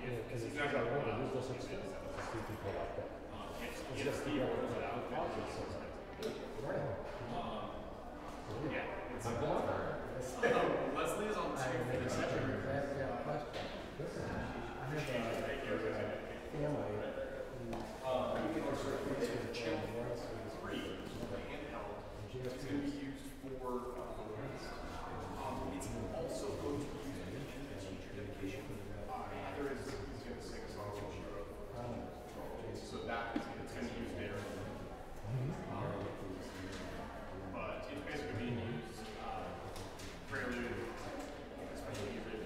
because it's not going to use those extends to see people like that. It's just the project. Right. Yeah. I'm going Leslie is on two for the teacher. I have a family. You can also the chill 3 handheld. It's going to be used for it's also going to be used in the teacher dedication. There is he's going to sing a song so that it's going to be used there. But it's basically being used prelude, especially usually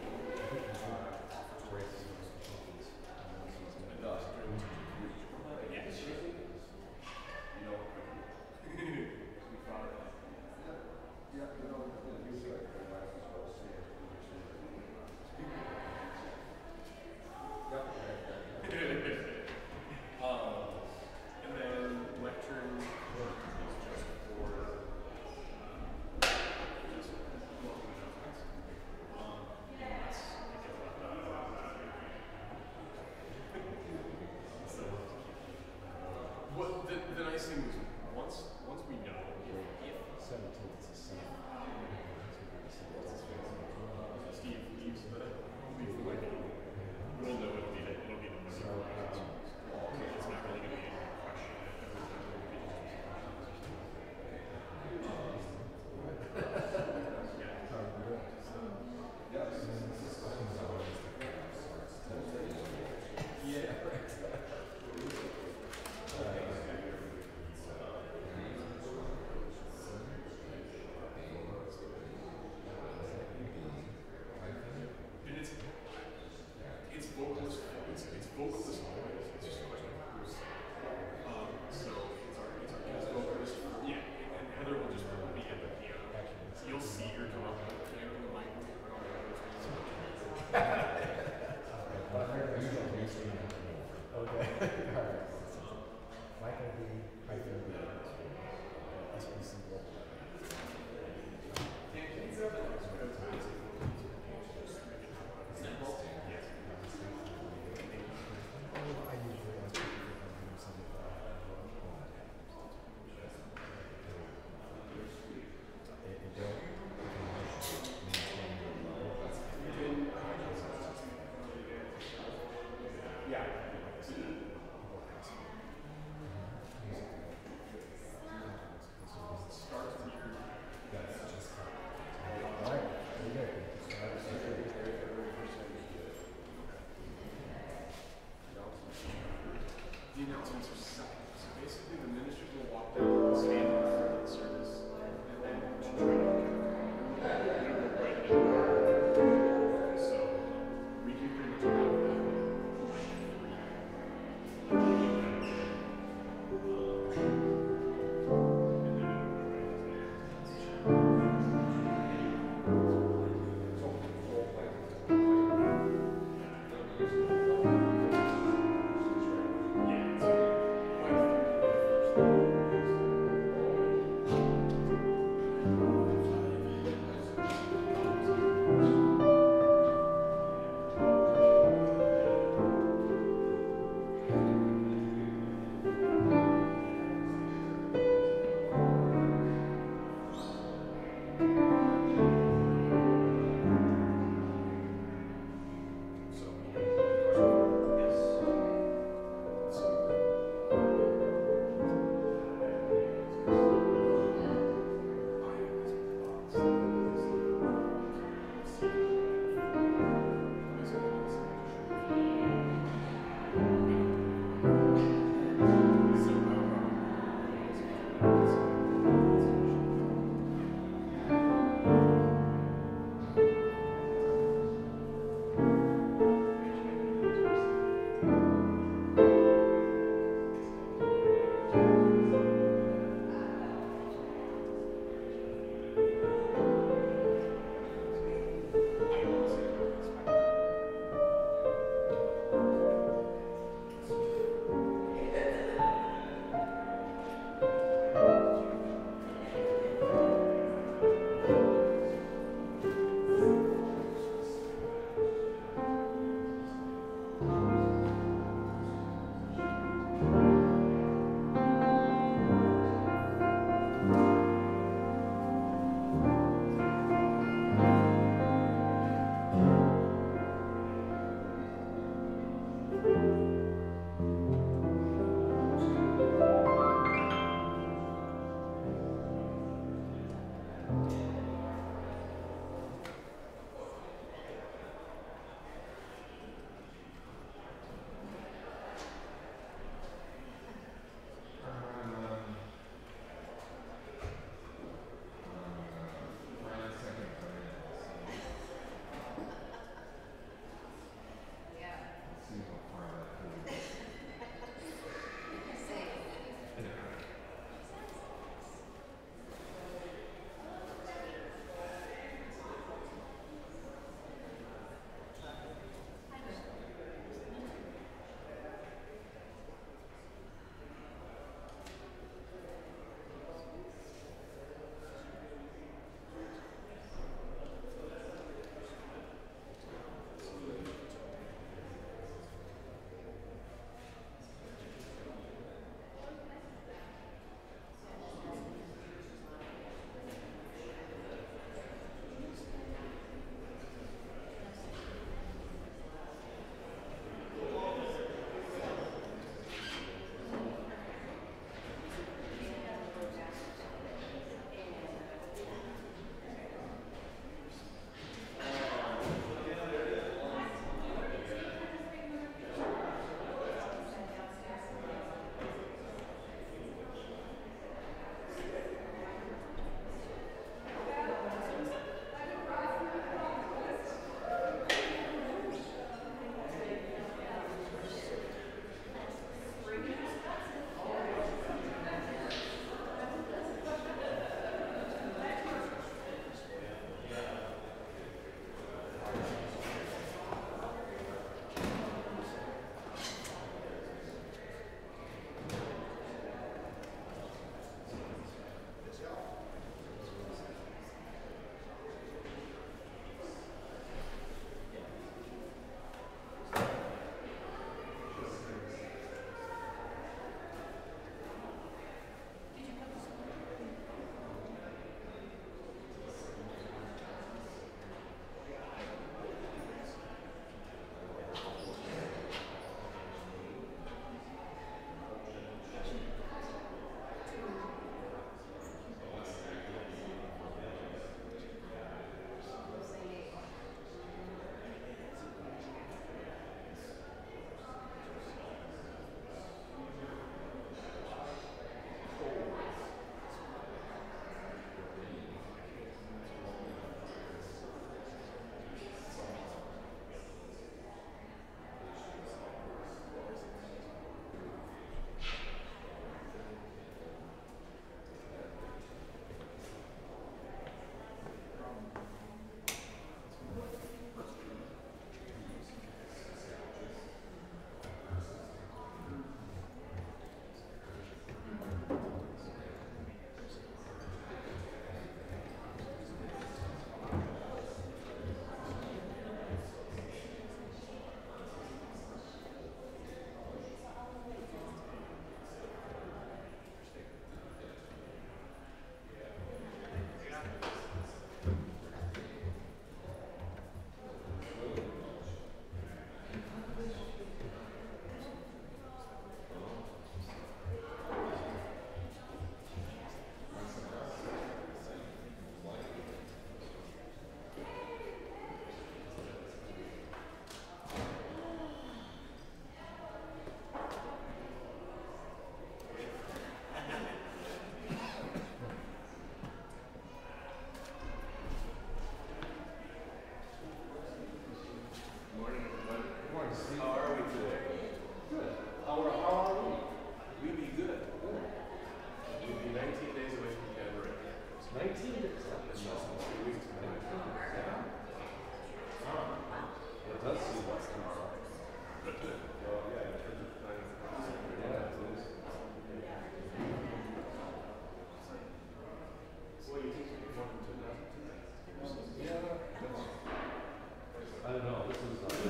I don't know. This is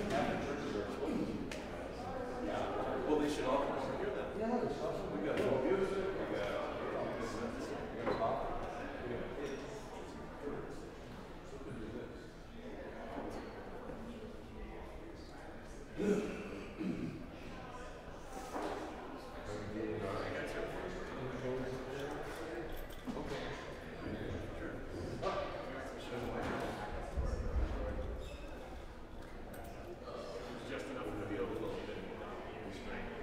Catholic churches are supposed to be. Well, they should all hear that. Yeah, there's also We got no music. We got. Just enough to be a little bit restrained.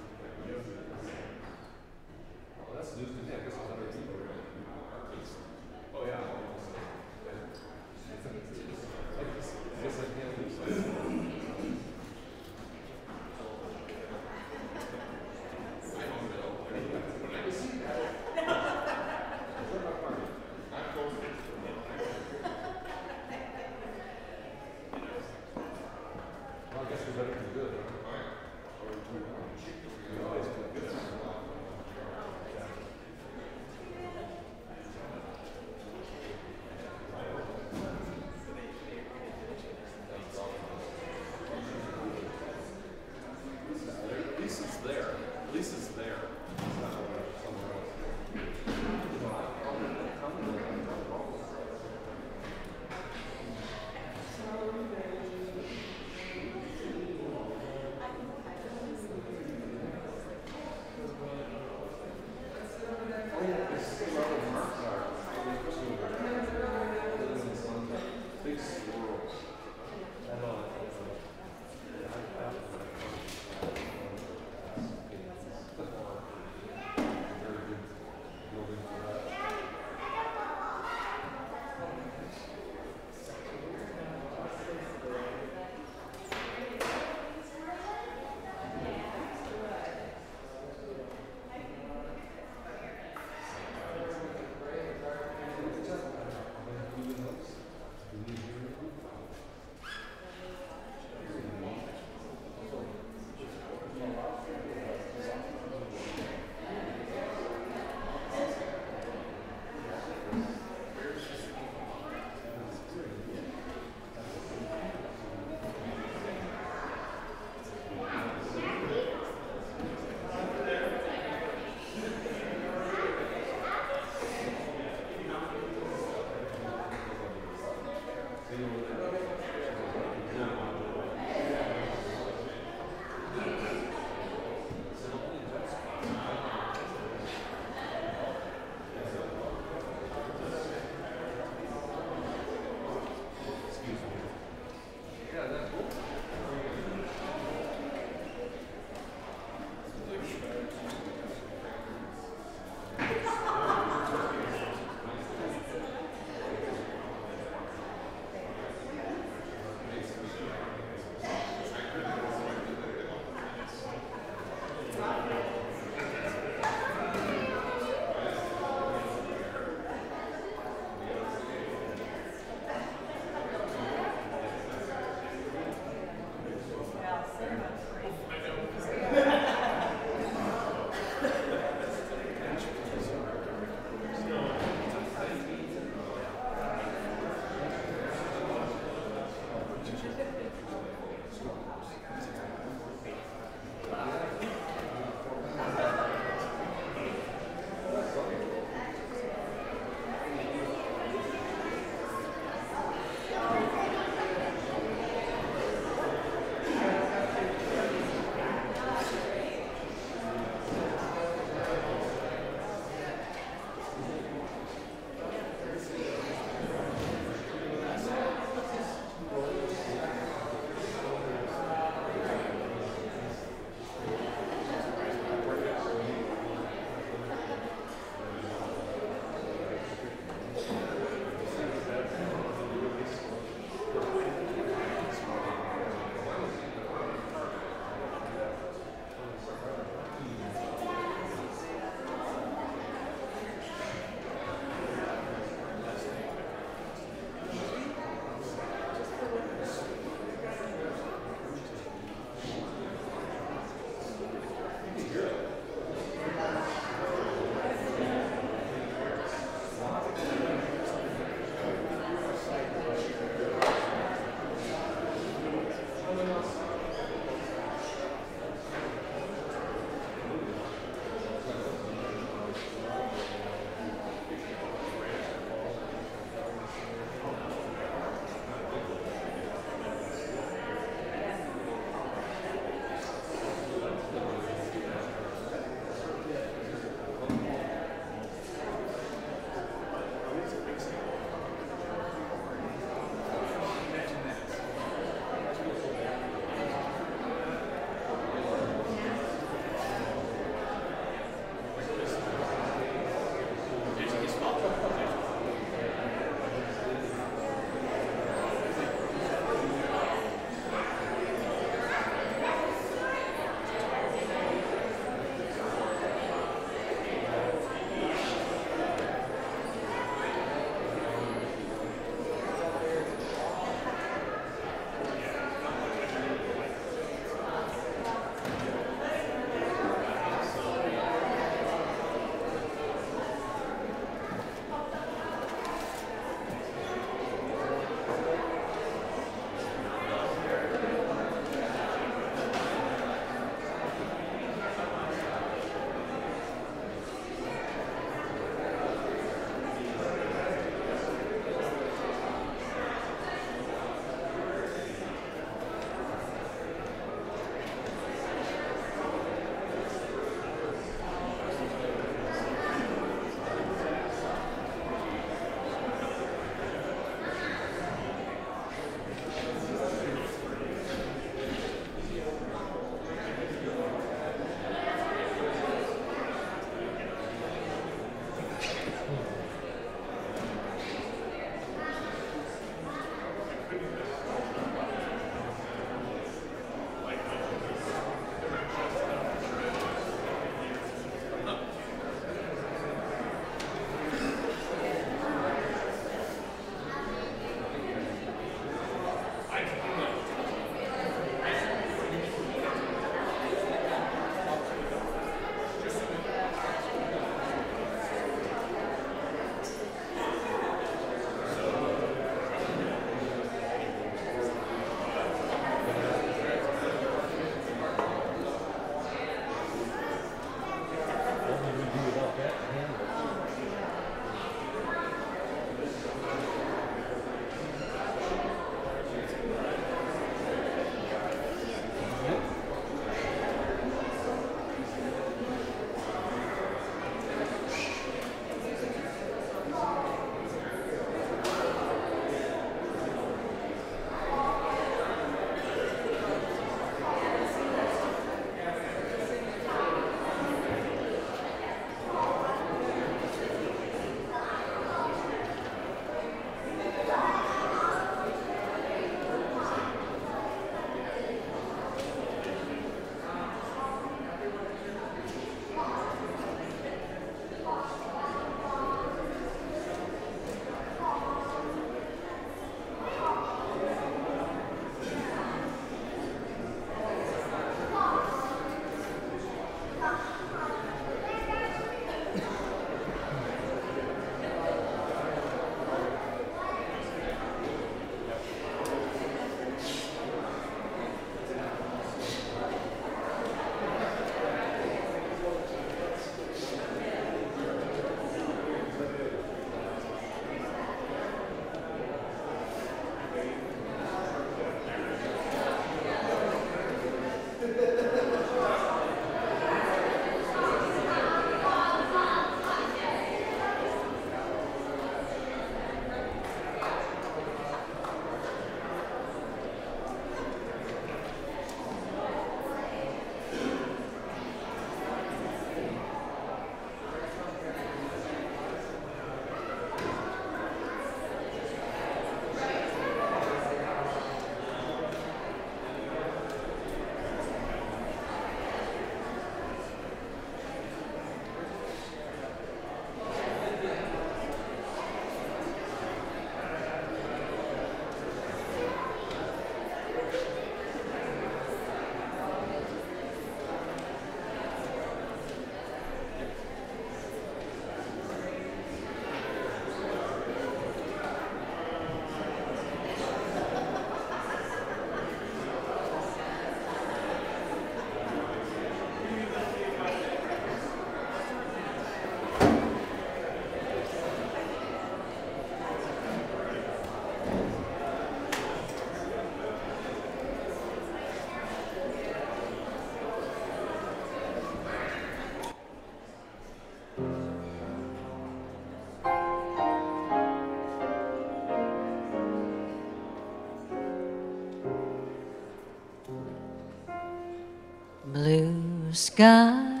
blue skies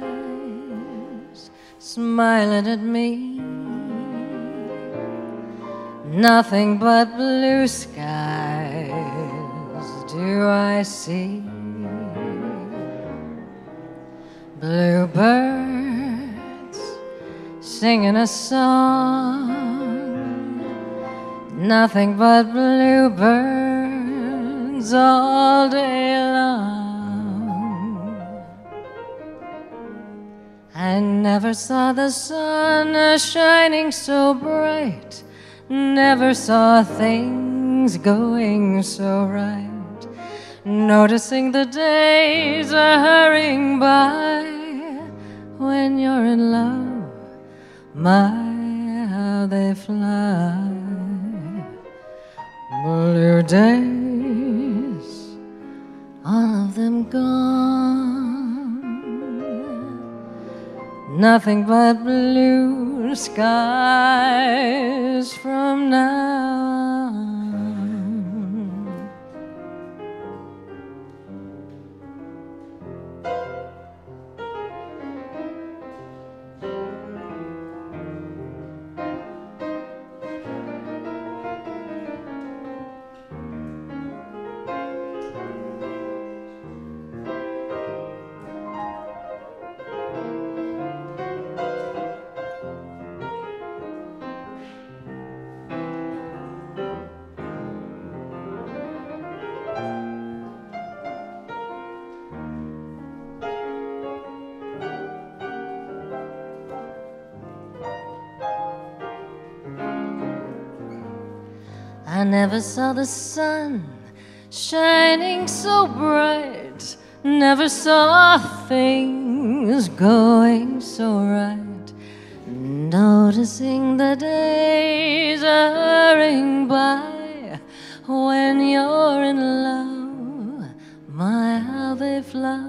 smiling at me, nothing but blue skies do I see. Bluebirds singing a song, nothing but bluebirds all day long. I never saw the sun shining so bright, never saw things going so right, noticing the days are hurrying by. When you're in love, my, how they fly. Blue days, all of them gone, nothing but blue skies from now on. I never saw the sun shining so bright, never saw things going so right, noticing the days are hurrying by. When you're in love, my, how they fly.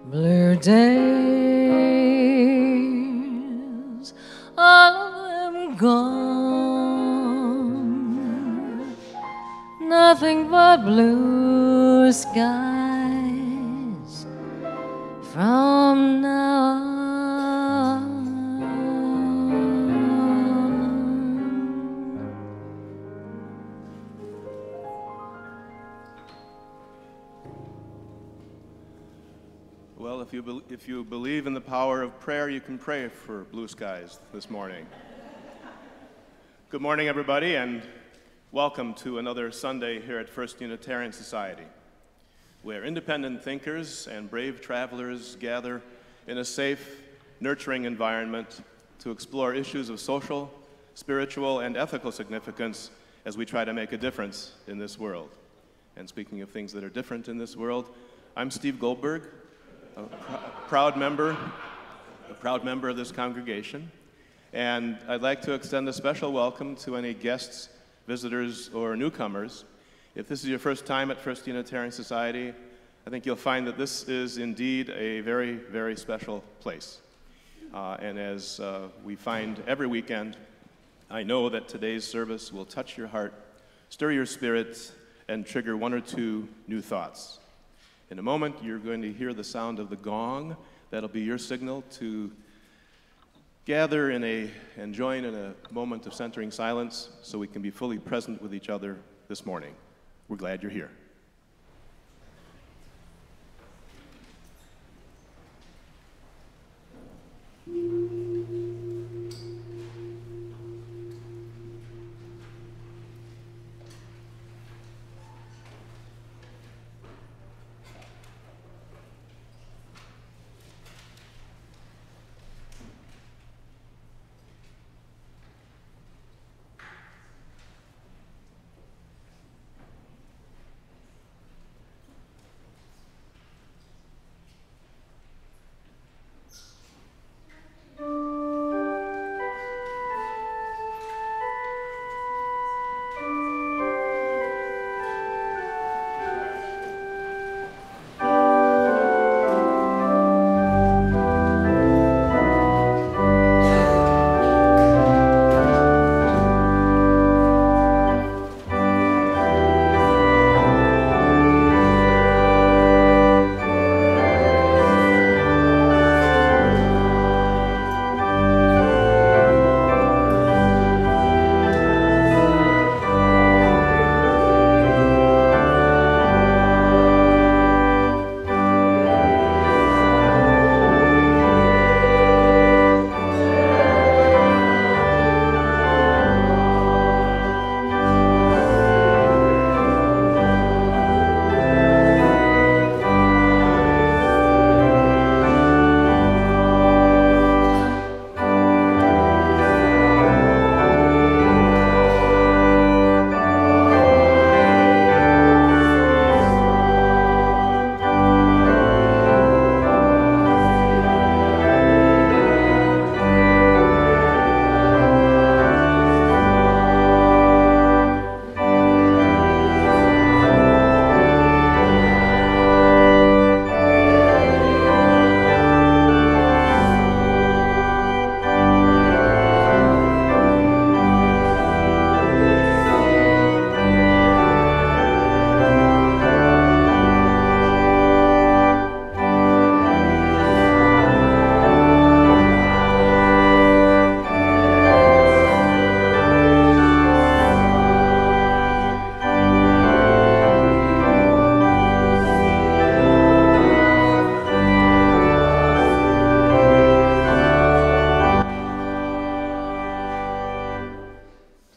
Blue days, all of them gone, nothing but blue skies from now on. Well, if you believe in the power of prayer, you can pray for blue skies this morning. Good morning, everybody, and welcome to another Sunday here at First Unitarian Society, where independent thinkers and brave travelers gather in a safe, nurturing environment to explore issues of social, spiritual, and ethical significance as we try to make a difference in this world. And speaking of things that are different in this world, I'm Steve Goldberg, a proud member of this congregation, and I'd like to extend a special welcome to any guests, visitors, or newcomers. If this is your first time at First Unitarian Society, I think you'll find that this is indeed a very, very special place. And as we find every weekend, I know that today's service will touch your heart, stir your spirit, and trigger one or two new thoughts. In a moment, you're going to hear the sound of the gong. That'll be your signal to gather and join in a moment of centering silence so we can be fully present with each other this morning. We're glad you're here.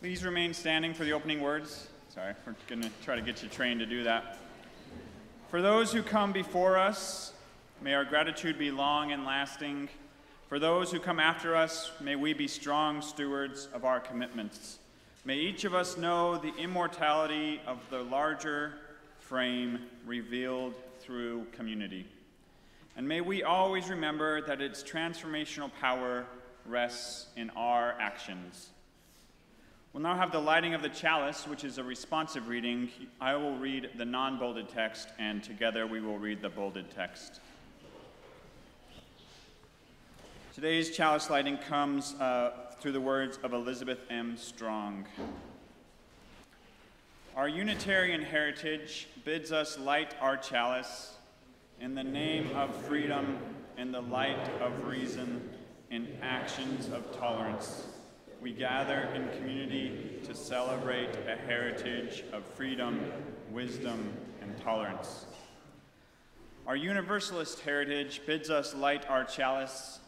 Please remain standing for the opening words. Sorry, we're going to try to get you trained to do that. For those who come before us, may our gratitude be long and lasting. For those who come after us, may we be strong stewards of our commitments. May each of us know the immortality of the larger frame revealed through community. And may we always remember that its transformational power rests in our actions. We'll now have the lighting of the chalice, which is a responsive reading. I will read the non-bolded text, and together we will read the bolded text. Today's chalice lighting comes through the words of Elizabeth M. Strong. Our Unitarian heritage bids us light our chalice in the name of freedom, in the light of reason, in actions of tolerance. We gather in community to celebrate a heritage of freedom, wisdom, and tolerance. Our Universalist heritage bids us light our chalice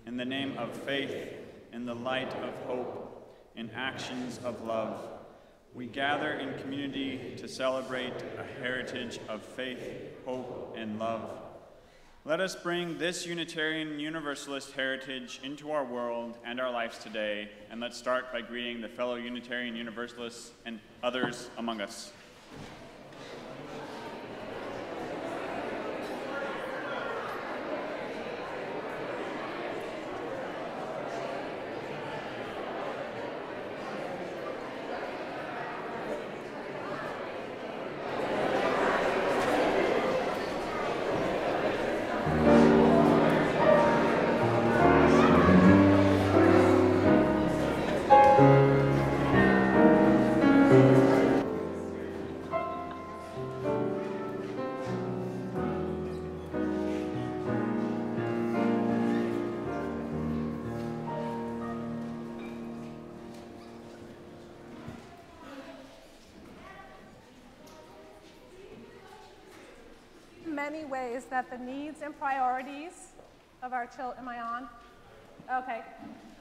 in the name of faith, in the light of hope, in actions of love. We gather in community to celebrate a heritage of faith, hope, and love. Let us bring this Unitarian Universalist heritage into our world and our lives today, and let's start by greeting the fellow Unitarian Universalists and others among us. Many ways that the needs and priorities of our children, of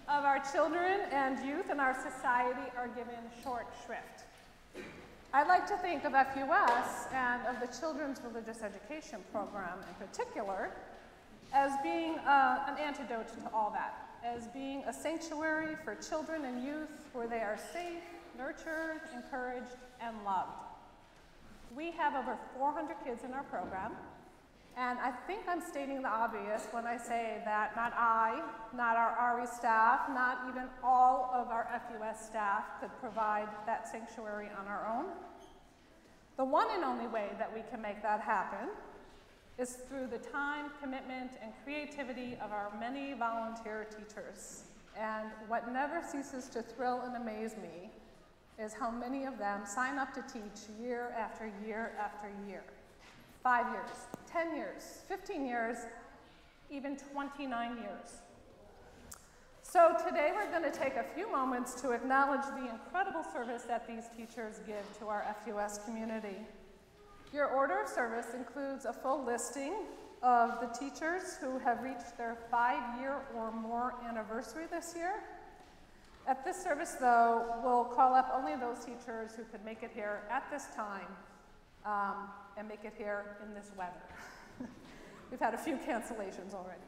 our children and youth in our society are given short shrift. I'd like to think of FUS and of the Children's Religious Education Program in particular as being an antidote to all that, as being a sanctuary for children and youth where they are safe, nurtured, encouraged, and loved. We have over 400 kids in our program, and I think I'm stating the obvious when I say that not I, not our RE staff, not even all of our FUS staff could provide that sanctuary on our own. The one and only way that we can make that happen is through the time, commitment, and creativity of our many volunteer teachers. And what never ceases to thrill and amaze me is how many of them sign up to teach year after year after year. 5 years, 10 years, 15 years, even 29 years. So today we're going to take a few moments to acknowledge the incredible service that these teachers give to our FUS community. Your order of service includes a full listing of the teachers who have reached their 5-year or more anniversary this year. At this service, though, we'll call up only those teachers who could make it here at this time and make it here in this weather. We've had a few cancellations already.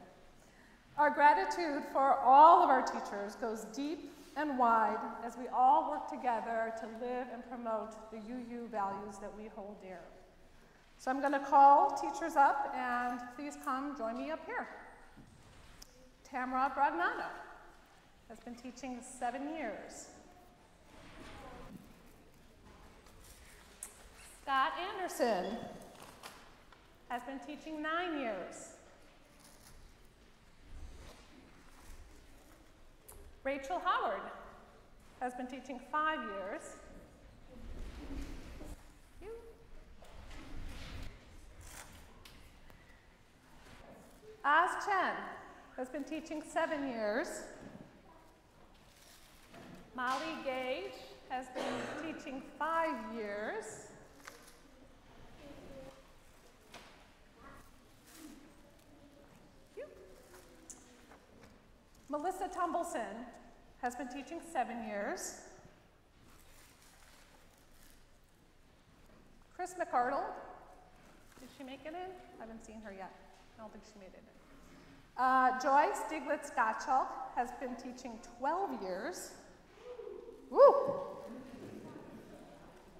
Our gratitude for all of our teachers goes deep and wide as we all work together to live and promote the UU values that we hold dear. So I'm going to call teachers up, and please come join me up here. Tamara Bragnano has been teaching 7 years. Scott Anderson has been teaching 9 years. Rachel Howard has been teaching 5 years. Az Chen has been teaching 7 years. Molly Gage has been teaching 5 years. Melissa Tumbleson has been teaching 7 years. Chris McArdle. Did she make it in? I haven't seen her yet. I don't think she made it in. Joy Stieglitz-Gottschalk has been teaching 12 years. Woo!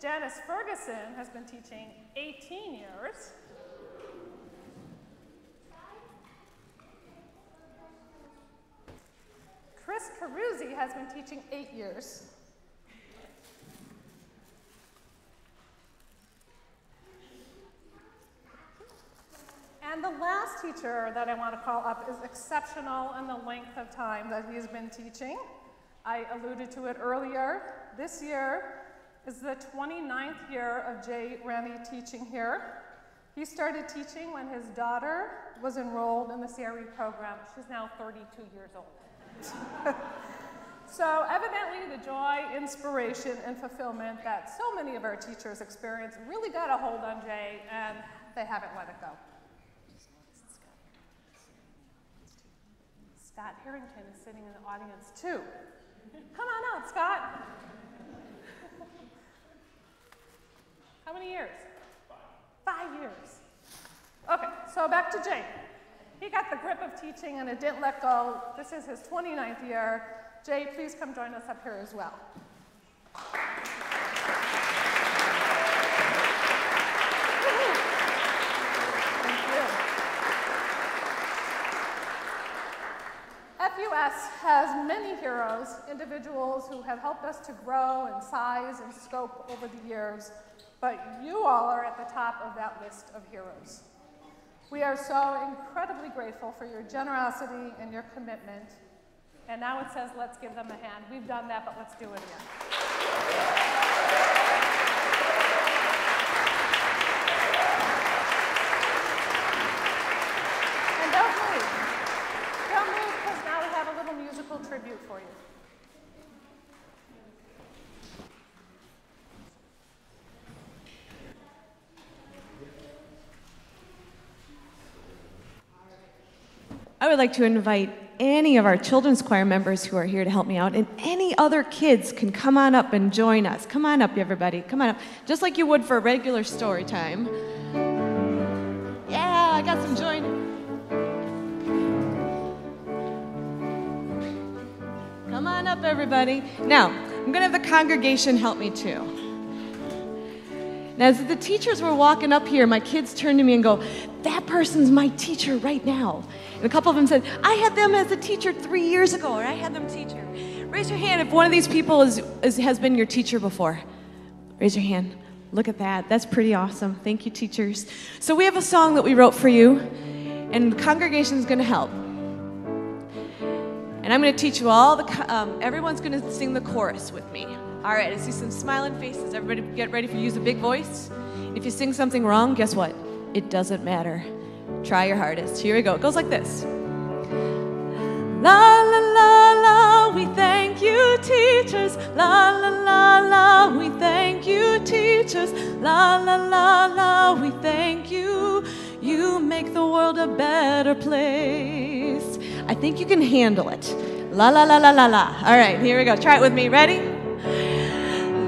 Janice Ferguson has been teaching 18 years. Chris Caruzzi has been teaching 8 years. And the last teacher that I want to call up is exceptional in the length of time that he's been teaching. I alluded to it earlier. This year is the 29th year of Jay Rennie teaching here. He started teaching when his daughter was enrolled in the CRE program. She's now 32 years old. So evidently the joy, inspiration, and fulfillment that so many of our teachers experience really got a hold on Jay, and they haven't let it go. Scott Harrington is sitting in the audience too. Come on out, Scott. How many years? 5 years. Okay, so back to Jay. He got the grip of teaching and it didn't let go. This is his 29th year. Jay, please come join us up here as well. FUS has many heroes, individuals who have helped us to grow in size and scope over the years, but you all are at the top of that list of heroes. We are so incredibly grateful for your generosity and your commitment. And now it says, let's give them a hand. We've done that, but let's do it again. And don't move. Don't move, because now we have a little musical tribute for you. I would like to invite any of our children's choir members who are here to help me out, and any other kids can come on up and join us. Come on up, everybody. Come on up. Just like you would for a regular story time. Yeah, I got some join. Come on up, everybody. Now, I'm going to have the congregation help me too. Now, as the teachers were walking up here, my kids turned to me and go, that person's my teacher right now. And a couple of them said, I had them as a teacher 3 years ago, or I had them teacher. Raise your hand if one of these people has been your teacher before. Raise your hand. Look at that. That's pretty awesome. Thank you, teachers. So we have a song that we wrote for you, and the congregation's going to help. And I'm going to teach you all everyone's going to sing the chorus with me. All right, I see some smiling faces. Everybody get ready for use a big voice. If you sing something wrong, guess what? It doesn't matter. Try your hardest. Here we go. It goes like this. La la la la, we thank you, teachers. La la la la, we thank you, teachers. La la la la, we thank you. You make the world a better place. I think you can handle it. La la la la la la. All right, here we go. Try it with me. Ready?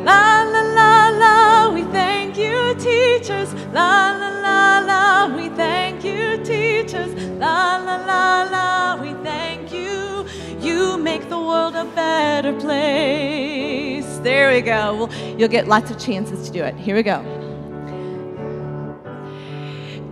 La la la la, we thank you, teachers. La la la la, we thank you, teachers. La la la la, we thank you. You make the world a better place. There we go. Well, you'll get lots of chances to do it. Here we go.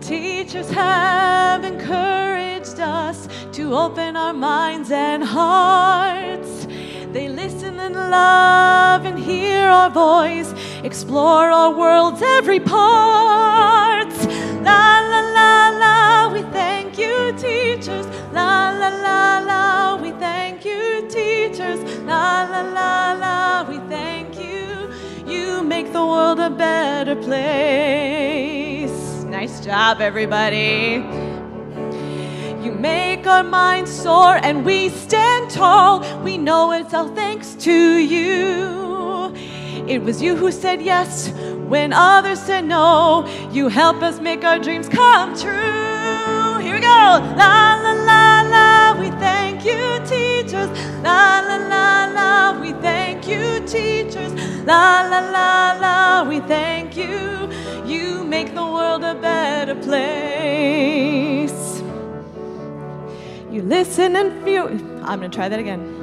Teachers have encouraged us to open our minds and hearts. They listen and love and hear our voice, explore our world's every part. La la la la, we thank you, teachers. La la la la, we thank you, teachers. La la la la, we thank you. You make the world a better place. Nice job, everybody. You make our minds soar and we stand tall. We know it's all thanks to you. It was you who said yes when others said no. You help us make our dreams come true. Here we go. La la la la, we thank you, teachers. La la la la, we thank you, teachers. La la la la, we thank you. You make the world a better place. You listen and feel. I'm going to try that again.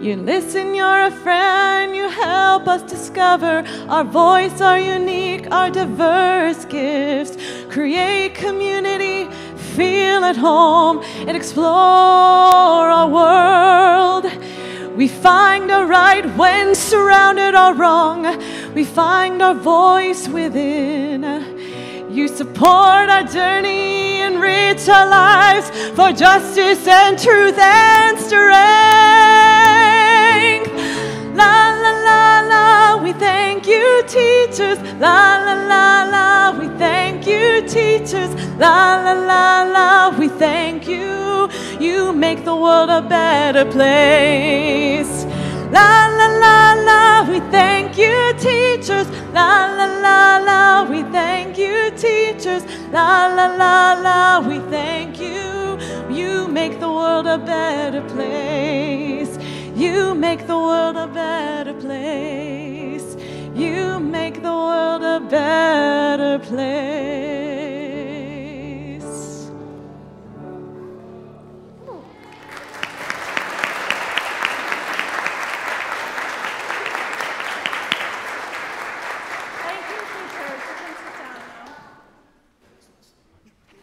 You listen, you're a friend, you help us discover our voice, our unique, our diverse gifts. Create community, feel at home, and explore our world. We find our right when surrounded or wrong. We find our voice within. You support our journey, enrich our lives for justice and truth and strength. La la la la, we thank you, teachers. La la la la, we thank you, teachers. La la la la, we thank you. You make the world a better place. La la la la, we thank you, teachers. La la la la, we thank you, teachers. La la la la, we thank you. You make the world a better place. You make the world a better place. You make the world a better place. Thank you, teachers. You can sit down now.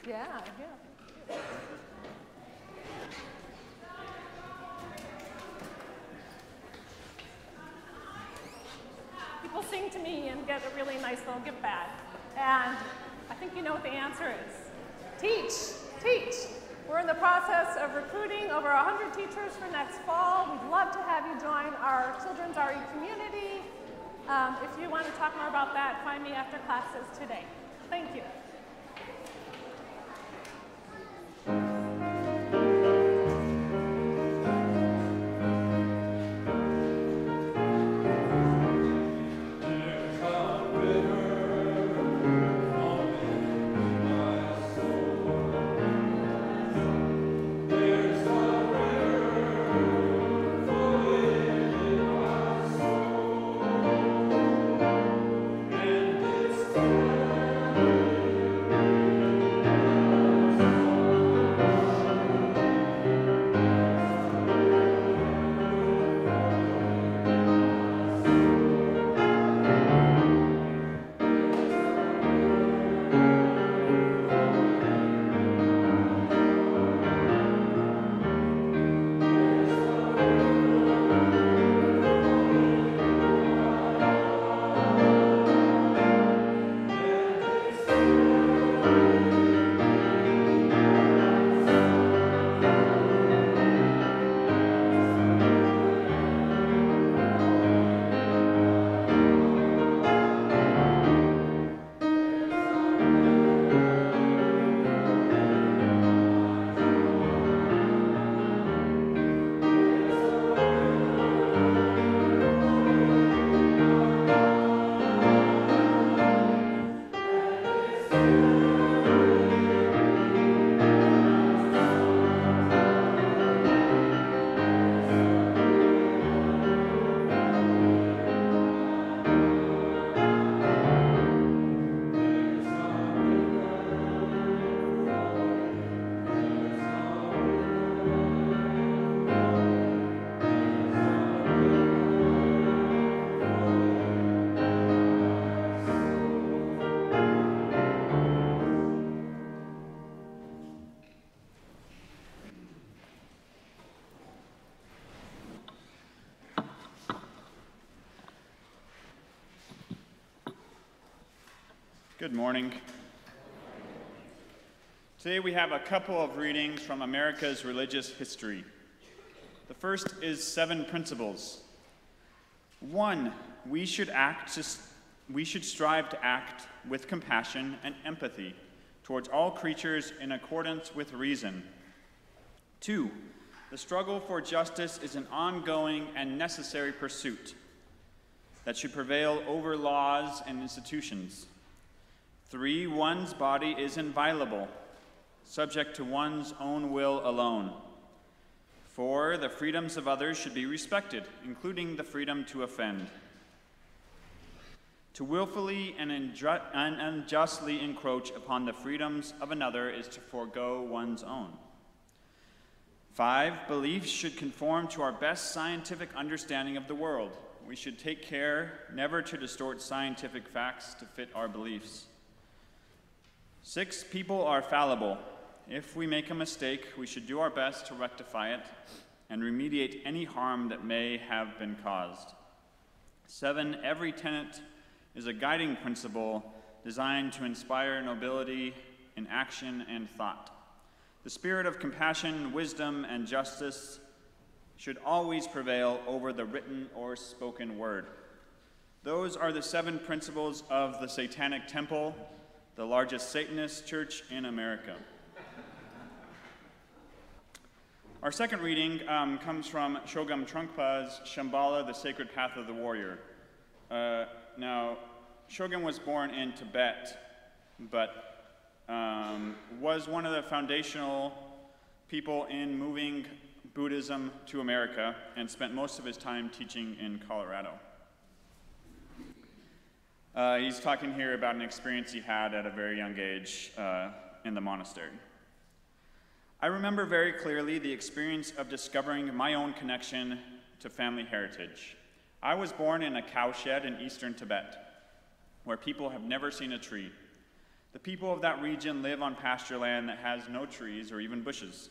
Yeah. People sing to me and get a really nice little gift bag. And I think you know what the answer is. Teach, teach. We're in the process of recruiting over 100 teachers for next fall. We'd love to have you join our Children's RE community. If you want to talk more about that, find me after classes today. Thank you. Good morning. Today we have a couple of readings from America's religious history. The first is 7 principles. 1, we should strive to act with compassion and empathy towards all creatures in accordance with reason. 2, the struggle for justice is an ongoing and necessary pursuit that should prevail over laws and institutions. 3, one's body is inviolable, subject to one's own will alone. 4, the freedoms of others should be respected, including the freedom to offend. To willfully and unjustly encroach upon the freedoms of another is to forego one's own. 5, beliefs should conform to our best scientific understanding of the world. We should take care never to distort scientific facts to fit our beliefs. 6, people are fallible. If we make a mistake, we should do our best to rectify it and remediate any harm that may have been caused. 7, every tenet is a guiding principle designed to inspire nobility in action and thought. The spirit of compassion, wisdom, and justice should always prevail over the written or spoken word. Those are the 7 principles of the Satanic Temple, the largest Satanist church in America. Our second reading comes from Shogam Trungpa's Shambhala, the Sacred Path of the Warrior. Now, Shogam was born in Tibet, but was one of the foundational people in moving Buddhism to America and spent most of his time teaching in Colorado. He's talking here about an experience he had at a very young age in the monastery. I remember very clearly the experience of discovering my own connection to family heritage. I was born in a cowshed in eastern Tibet, where people have never seen a tree. The people of that region live on pasture land that has no trees or even bushes.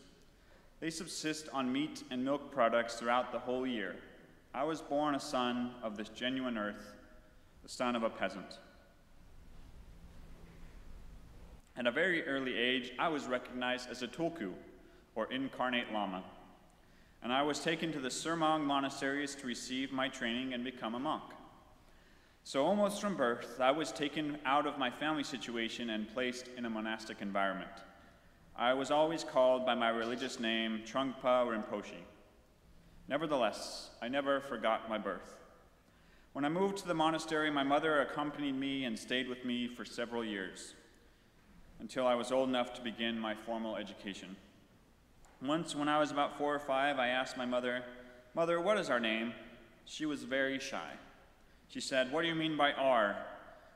They subsist on meat and milk products throughout the whole year. I was born a son of this genuine earth, the son of a peasant. At a very early age, I was recognized as a tulku, or incarnate lama, and I was taken to the Surmang monasteries to receive my training and become a monk. So almost from birth, I was taken out of my family situation and placed in a monastic environment. I was always called by my religious name, Trungpa Rinpoche. Nevertheless, I never forgot my birth. When I moved to the monastery, my mother accompanied me and stayed with me for several years, until I was old enough to begin my formal education. Once, when I was about 4 or 5, I asked my mother, "Mother, what is our name?" She was very shy. She said, "What do you mean by R?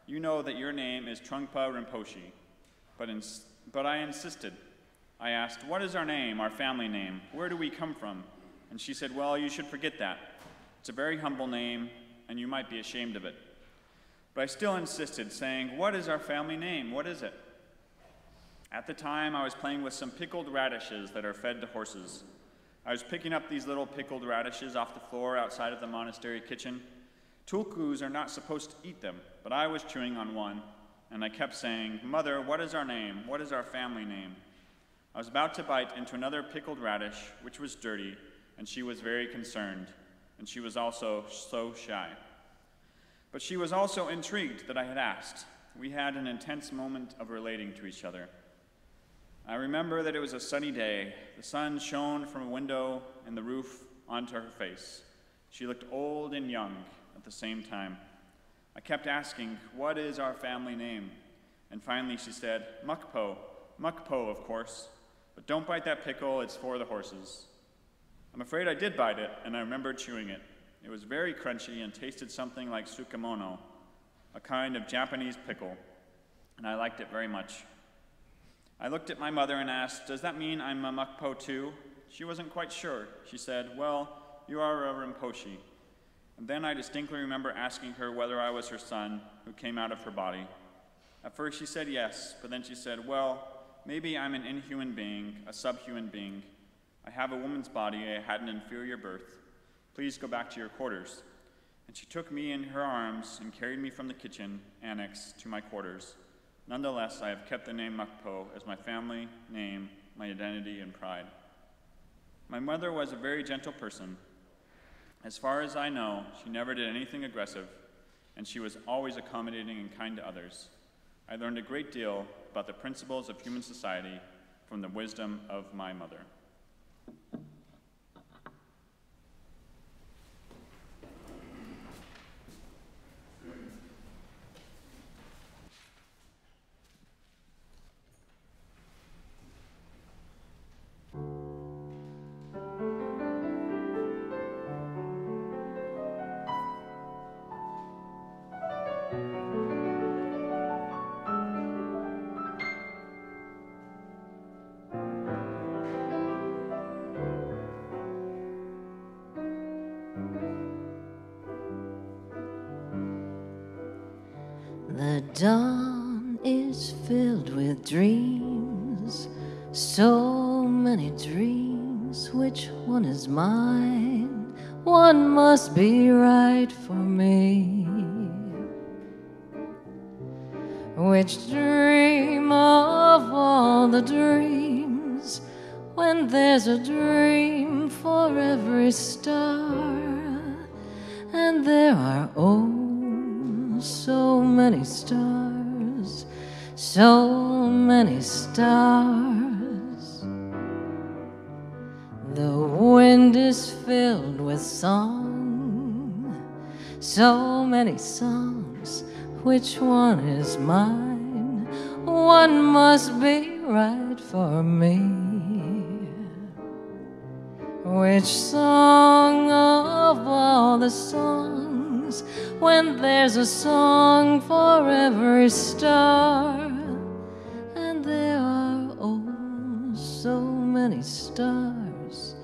You know that your name is Trungpa Rinpoche." But I insisted. I asked, "What is our name, our family name? Where do we come from?" And she said, "Well, you should forget that. It's a very humble name, and you might be ashamed of it." But I still insisted, saying, "What is our family name? What is it?" At the time, I was playing with some pickled radishes that are fed to horses. I was picking up these little pickled radishes off the floor outside of the monastery kitchen. Tulkus are not supposed to eat them, but I was chewing on one, and I kept saying, "Mother, what is our name? What is our family name?" I was about to bite into another pickled radish, which was dirty, and she was very concerned, and she was also so shy. But she was also intrigued that I had asked. We had an intense moment of relating to each other. I remember that it was a sunny day. The sun shone from a window in the roof onto her face. She looked old and young at the same time. I kept asking, "What is our family name?" And finally she said, "Mukpo. Mukpo, of course. But don't bite that pickle, it's for the horses." I'm afraid I did bite it, and I remember chewing it. It was very crunchy and tasted something like tsukemono, a kind of Japanese pickle, and I liked it very much. I looked at my mother and asked, "Does that mean I'm a Mukpo too?" She wasn't quite sure. She said, "Well, you are a Rinpoche." And then I distinctly remember asking her whether I was her son who came out of her body. At first she said yes, but then she said, "Well, maybe I'm an inhuman being, a subhuman being. I have a woman's body, I had an inferior birth. Please go back to your quarters." And she took me in her arms and carried me from the kitchen annex to my quarters. Nonetheless, I have kept the name Mukpo as my family name, my identity, and pride. My mother was a very gentle person. As far as I know, she never did anything aggressive, and she was always accommodating and kind to others. I learned a great deal about the principles of human society from the wisdom of my mother. The dawn is filled with dreams, so many dreams. Which one is mine? One must be right for me. Which dream of all the dreams? When there's a dream for every star, and there are so many stars, so many stars. The wind is filled with song, so many songs. Which one is mine? One must be right for me. Which song of all the songs? When there's a song for every star, and there are so many stars,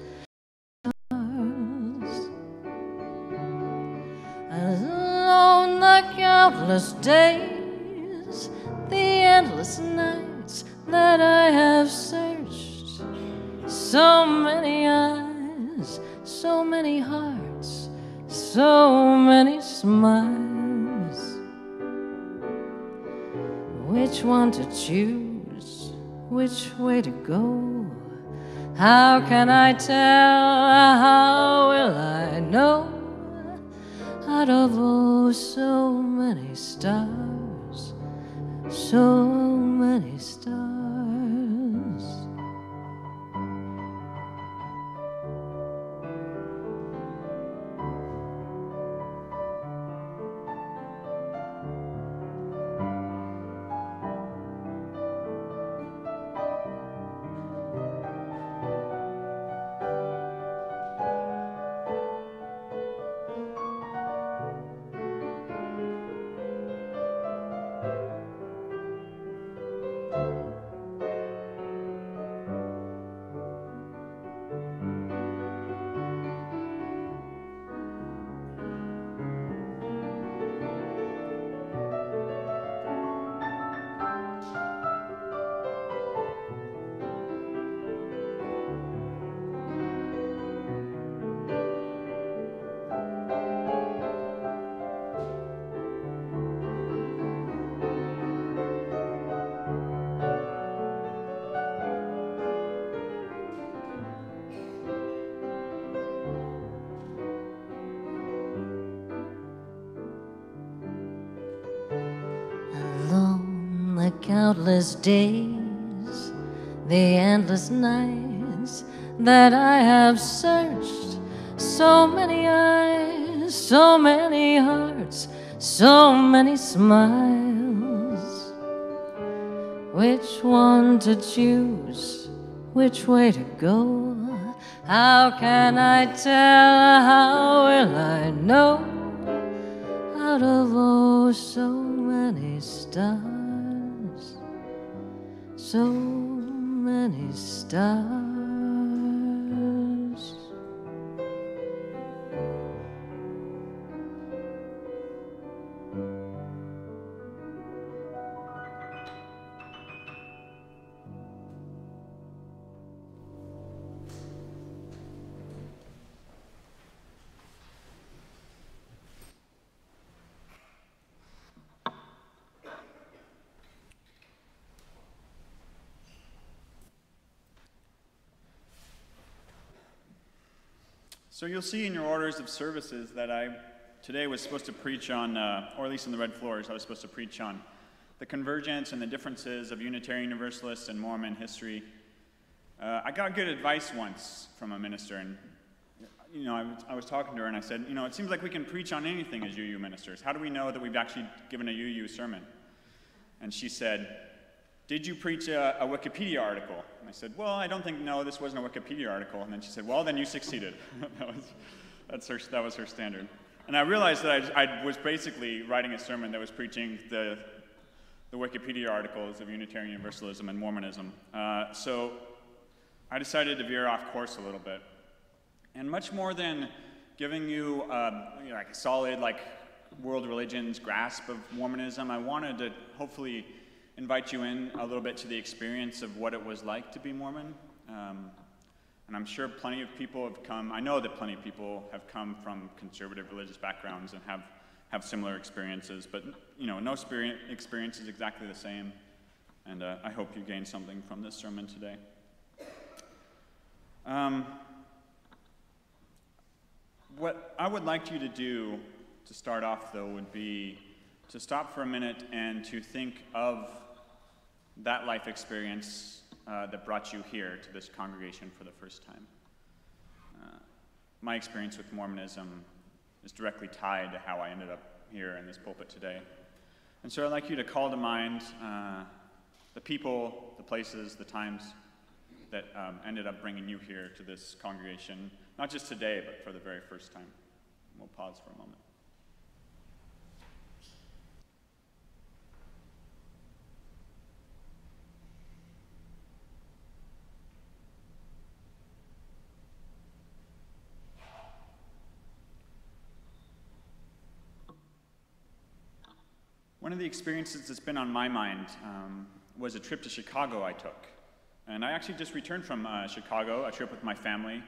alone the countless days, the endless nights that I have searched, so many eyes, so many hearts, so many smiles. Which one to choose? Which way to go? How can I tell? How will I know? Out of so many stars, so many stars. The countless days, the endless nights that I have searched, so many eyes, so many hearts, so many smiles. Which one to choose? Which way to go? How can I tell? How will I know? Out of so many stars, so many stars. So you'll see in your orders of services that I today was supposed to preach on, or at least in the red floors, I was supposed to preach on the convergence and the differences of Unitarian Universalists and Mormon history. I got good advice once from a minister, and I was talking to her and I said, it seems like we can preach on anything as UU ministers. How do we know that we've actually given a UU sermon? And she said, did you preach a Wikipedia article? And I said, well, I don't think, no, this wasn't a Wikipedia article. And then she said, well, then you succeeded. that was her standard. And I realized that I was basically writing a sermon that was preaching the Wikipedia articles of Unitarian Universalism and Mormonism. So I decided to veer off course a little bit. And much more than giving you like a solid world religion's grasp of Mormonism, I wanted to hopefully invite you in a little bit to the experience of what it was like to be Mormon. And I'm sure plenty of people have come, I know that plenty of people have come from conservative religious backgrounds and have similar experiences, but no experience is exactly the same. And I hope you gain something from this sermon today. What I would like you to do to start off, though, would be to stop for a minute and to think of that life experience that brought you here to this congregation for the first time. My experience with Mormonism is directly tied to how I ended up here in this pulpit today. And so I'd like you to call to mind the people, the places, the times that ended up bringing you here to this congregation, not just today, but for the very first time. We'll pause for a moment. One of the experiences that's been on my mind was a trip to Chicago I took. And I actually just returned from Chicago, a trip with my family.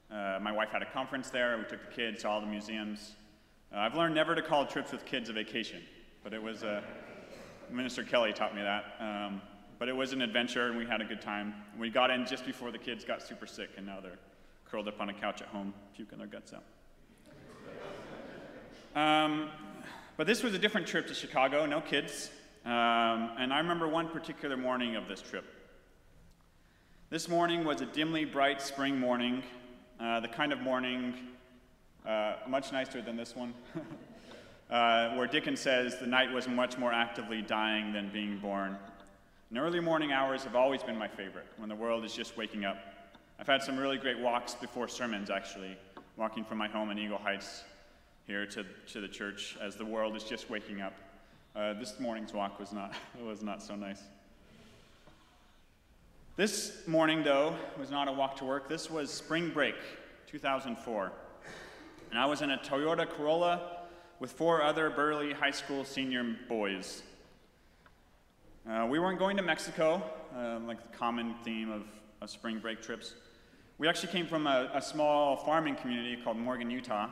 My wife had a conference there. We took the kids to all the museums. I've learned never to call trips with kids a vacation, but it was, Minister Kelly taught me that. But it was an adventure, and we had a good time. We got in just before the kids got super sick, and now they're curled up on a couch at home, puking their guts out. But this was a different trip to Chicago, no kids. And I remember one particular morning of this trip. This morning was a dimly bright spring morning, the kind of morning much nicer than this one, where Dickens says the night was much more actively dying than being born. And early morning hours have always been my favorite, when the world is just waking up. I've had some really great walks before sermons, actually, walking from my home in Eagle Heights here to the church as the world is just waking up. This morning's walk was not so nice. This morning, though, was not a walk to work. This was spring break, 2004. And I was in a Toyota Corolla with 4 other burly high school senior boys. We weren't going to Mexico, like the common theme of spring break trips. We actually came from a small farming community called Morgan, Utah,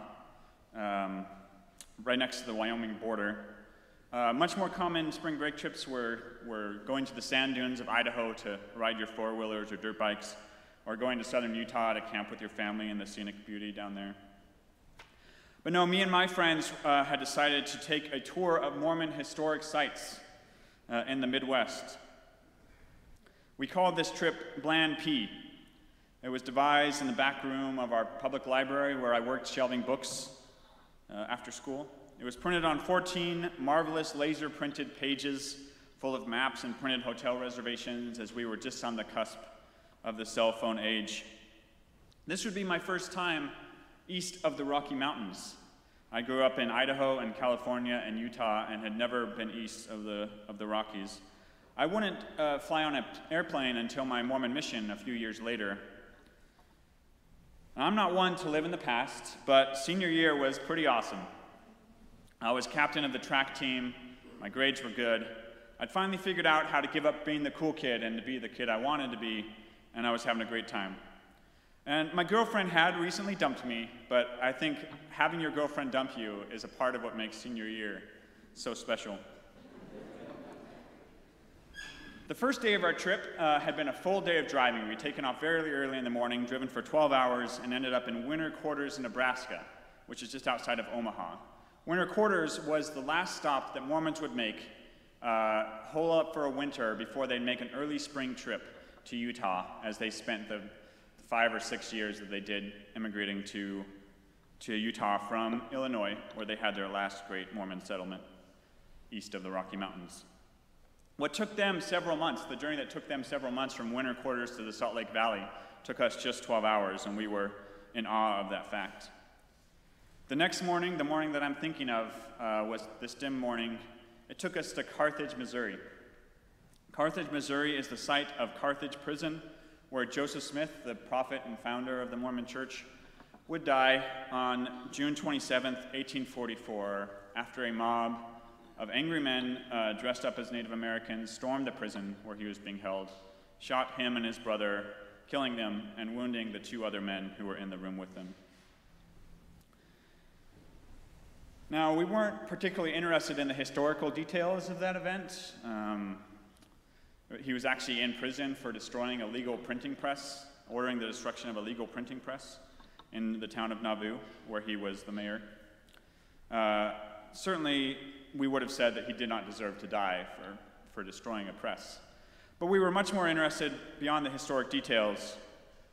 right next to the Wyoming border. Much more common spring break trips were going to the sand dunes of Idaho to ride your four-wheelers or dirt bikes, or going to southern Utah to camp with your family in the scenic beauty down there. But no, me and my friends had decided to take a tour of Mormon historic sites in the Midwest. We called this trip Bland P. It was devised in the back room of our public library where I worked shelving books after school. It was printed on 14 marvelous laser-printed pages full of maps and printed hotel reservations as we were just on the cusp of the cell phone age. This would be my first time east of the Rocky Mountains. I grew up in Idaho and California and Utah and had never been east of the Rockies. I wouldn't fly on an airplane until my Mormon mission a few years later. I'm not one to live in the past, but senior year was pretty awesome. I was captain of the track team, my grades were good. I'd finally figured out how to give up being the cool kid and to be the kid I wanted to be, and I was having a great time. And my girlfriend had recently dumped me, but I think having your girlfriend dump you is a part of what makes senior year so special. The first day of our trip had been a full day of driving. We'd taken off very early in the morning, driven for 12 hours, and ended up in Winter Quarters in Nebraska, which is just outside of Omaha. Winter Quarters was the last stop that Mormons would make, hole up for a winter before they'd make an early spring trip to Utah, as they spent the 5 or 6 years that they did immigrating to Utah from Illinois, where they had their last great Mormon settlement east of the Rocky Mountains. What took them several months, the journey that took them several months from Winter Quarters to the Salt Lake Valley, took us just 12 hours, and we were in awe of that fact. The next morning, the morning that I'm thinking of, was this dim morning. It took us to Carthage, Missouri. Carthage, Missouri is the site of Carthage Prison, where Joseph Smith, the prophet and founder of the Mormon Church, would die on June 27th, 1844, after a mob of angry men dressed up as Native Americans stormed the prison where he was being held, shot him and his brother, killing them and wounding the 2 other men who were in the room with them. Now, we weren't particularly interested in the historical details of that event. He was actually in prison for destroying a legal printing press, ordering the destruction of a legal printing press in the town of Nauvoo, where he was the mayor. Certainly, we would have said that he did not deserve to die for destroying a press. But we were much more interested beyond the historic details.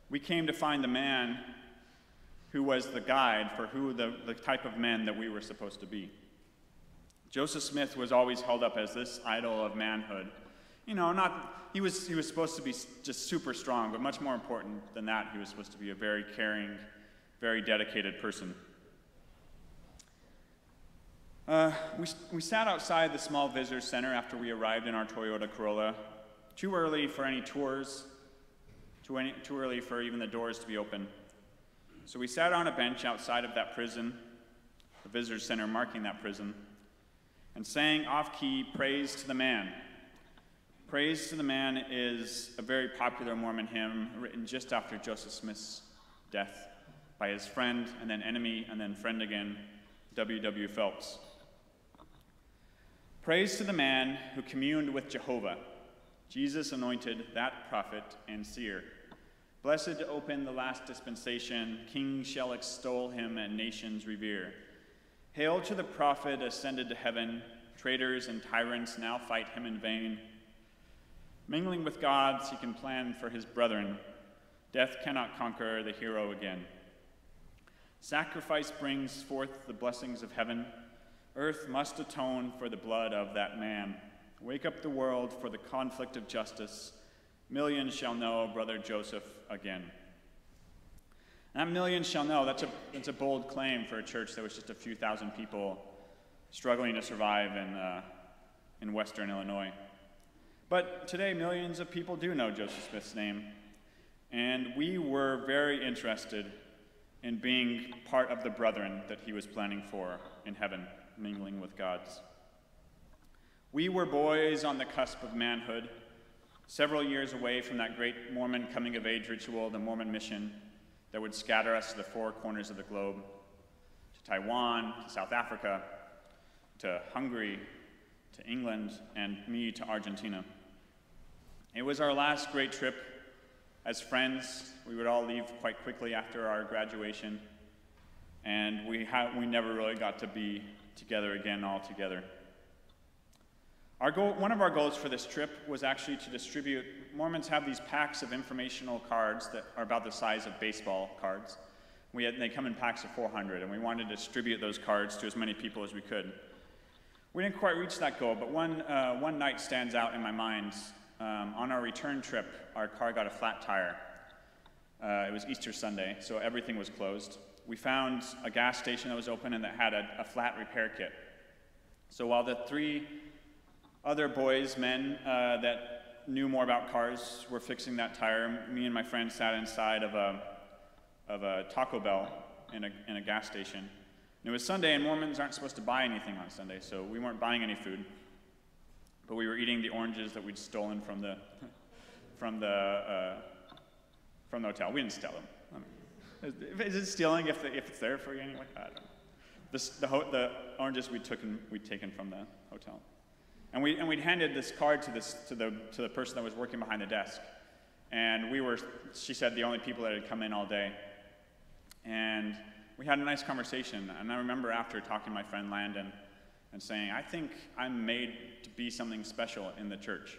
We came to find the man who was the guide for who the type of men that we were supposed to be. Joseph Smith was always held up as this idol of manhood. You know, he was supposed to be just super strong, but much more important than that, he was supposed to be a very caring, very dedicated person. We sat outside the small visitor center after we arrived in our Toyota Corolla. Too early for any tours, too early for even the doors to be open. So we sat on a bench outside of that prison, the visitor center marking that prison, and sang off-key Praise to the Man. Praise to the Man is a very popular Mormon hymn written just after Joseph Smith's death by his friend, and then enemy, and then friend again, W.W. Phelps. Praise to the man who communed with Jehovah. Jesus anointed that prophet and seer. Blessed to open the last dispensation, kings shall extol him and nations revere. Hail to the prophet ascended to heaven, traitors and tyrants now fight him in vain. Mingling with gods he can plan for his brethren, death cannot conquer the hero again. Sacrifice brings forth the blessings of heaven, earth must atone for the blood of that man. Wake up the world for the conflict of justice, millions shall know brother Joseph again. And that millions shall know, that's a bold claim for a church that was just a few thousand people struggling to survive in Western Illinois. But today, millions of people do know Joseph Smith's name, and we were very interested in being part of the brethren that he was planning for in heaven, mingling with gods. We were boys on the cusp of manhood, several years away from that great Mormon coming-of-age ritual, the Mormon mission, that would scatter us to the 4 corners of the globe, to Taiwan, to South Africa, to Hungary, to England, and me to Argentina. It was our last great trip as friends. We would all leave quite quickly after our graduation, and we never really got to be together again all together. One of our goals for this trip was actually to distribute, Mormons have these packs of informational cards that are about the size of baseball cards. They come in packs of 400, and we wanted to distribute those cards to as many people as we could. We didn't quite reach that goal, but one night stands out in my mind. On our return trip, our car got a flat tire. It was Easter Sunday, so everything was closed. We found a gas station that was open and that had a flat repair kit. So while the 3 other men that knew more about cars were fixing that tire, me and my friend sat inside of a Taco Bell in a gas station. And it was Sunday, and Mormons aren't supposed to buy anything on Sunday, so we weren't buying any food. But we were eating the oranges that we'd stolen from the hotel. We didn't steal them. Is it stealing if it's there for you anyway? I don't know. The oranges we'd taken from the hotel, and we'd handed this card to the person that was working behind the desk, and she said, the only people that had come in all day, and we had a nice conversation. And I remember after talking to my friend Landon and saying, I think I'm made to be something special in the church.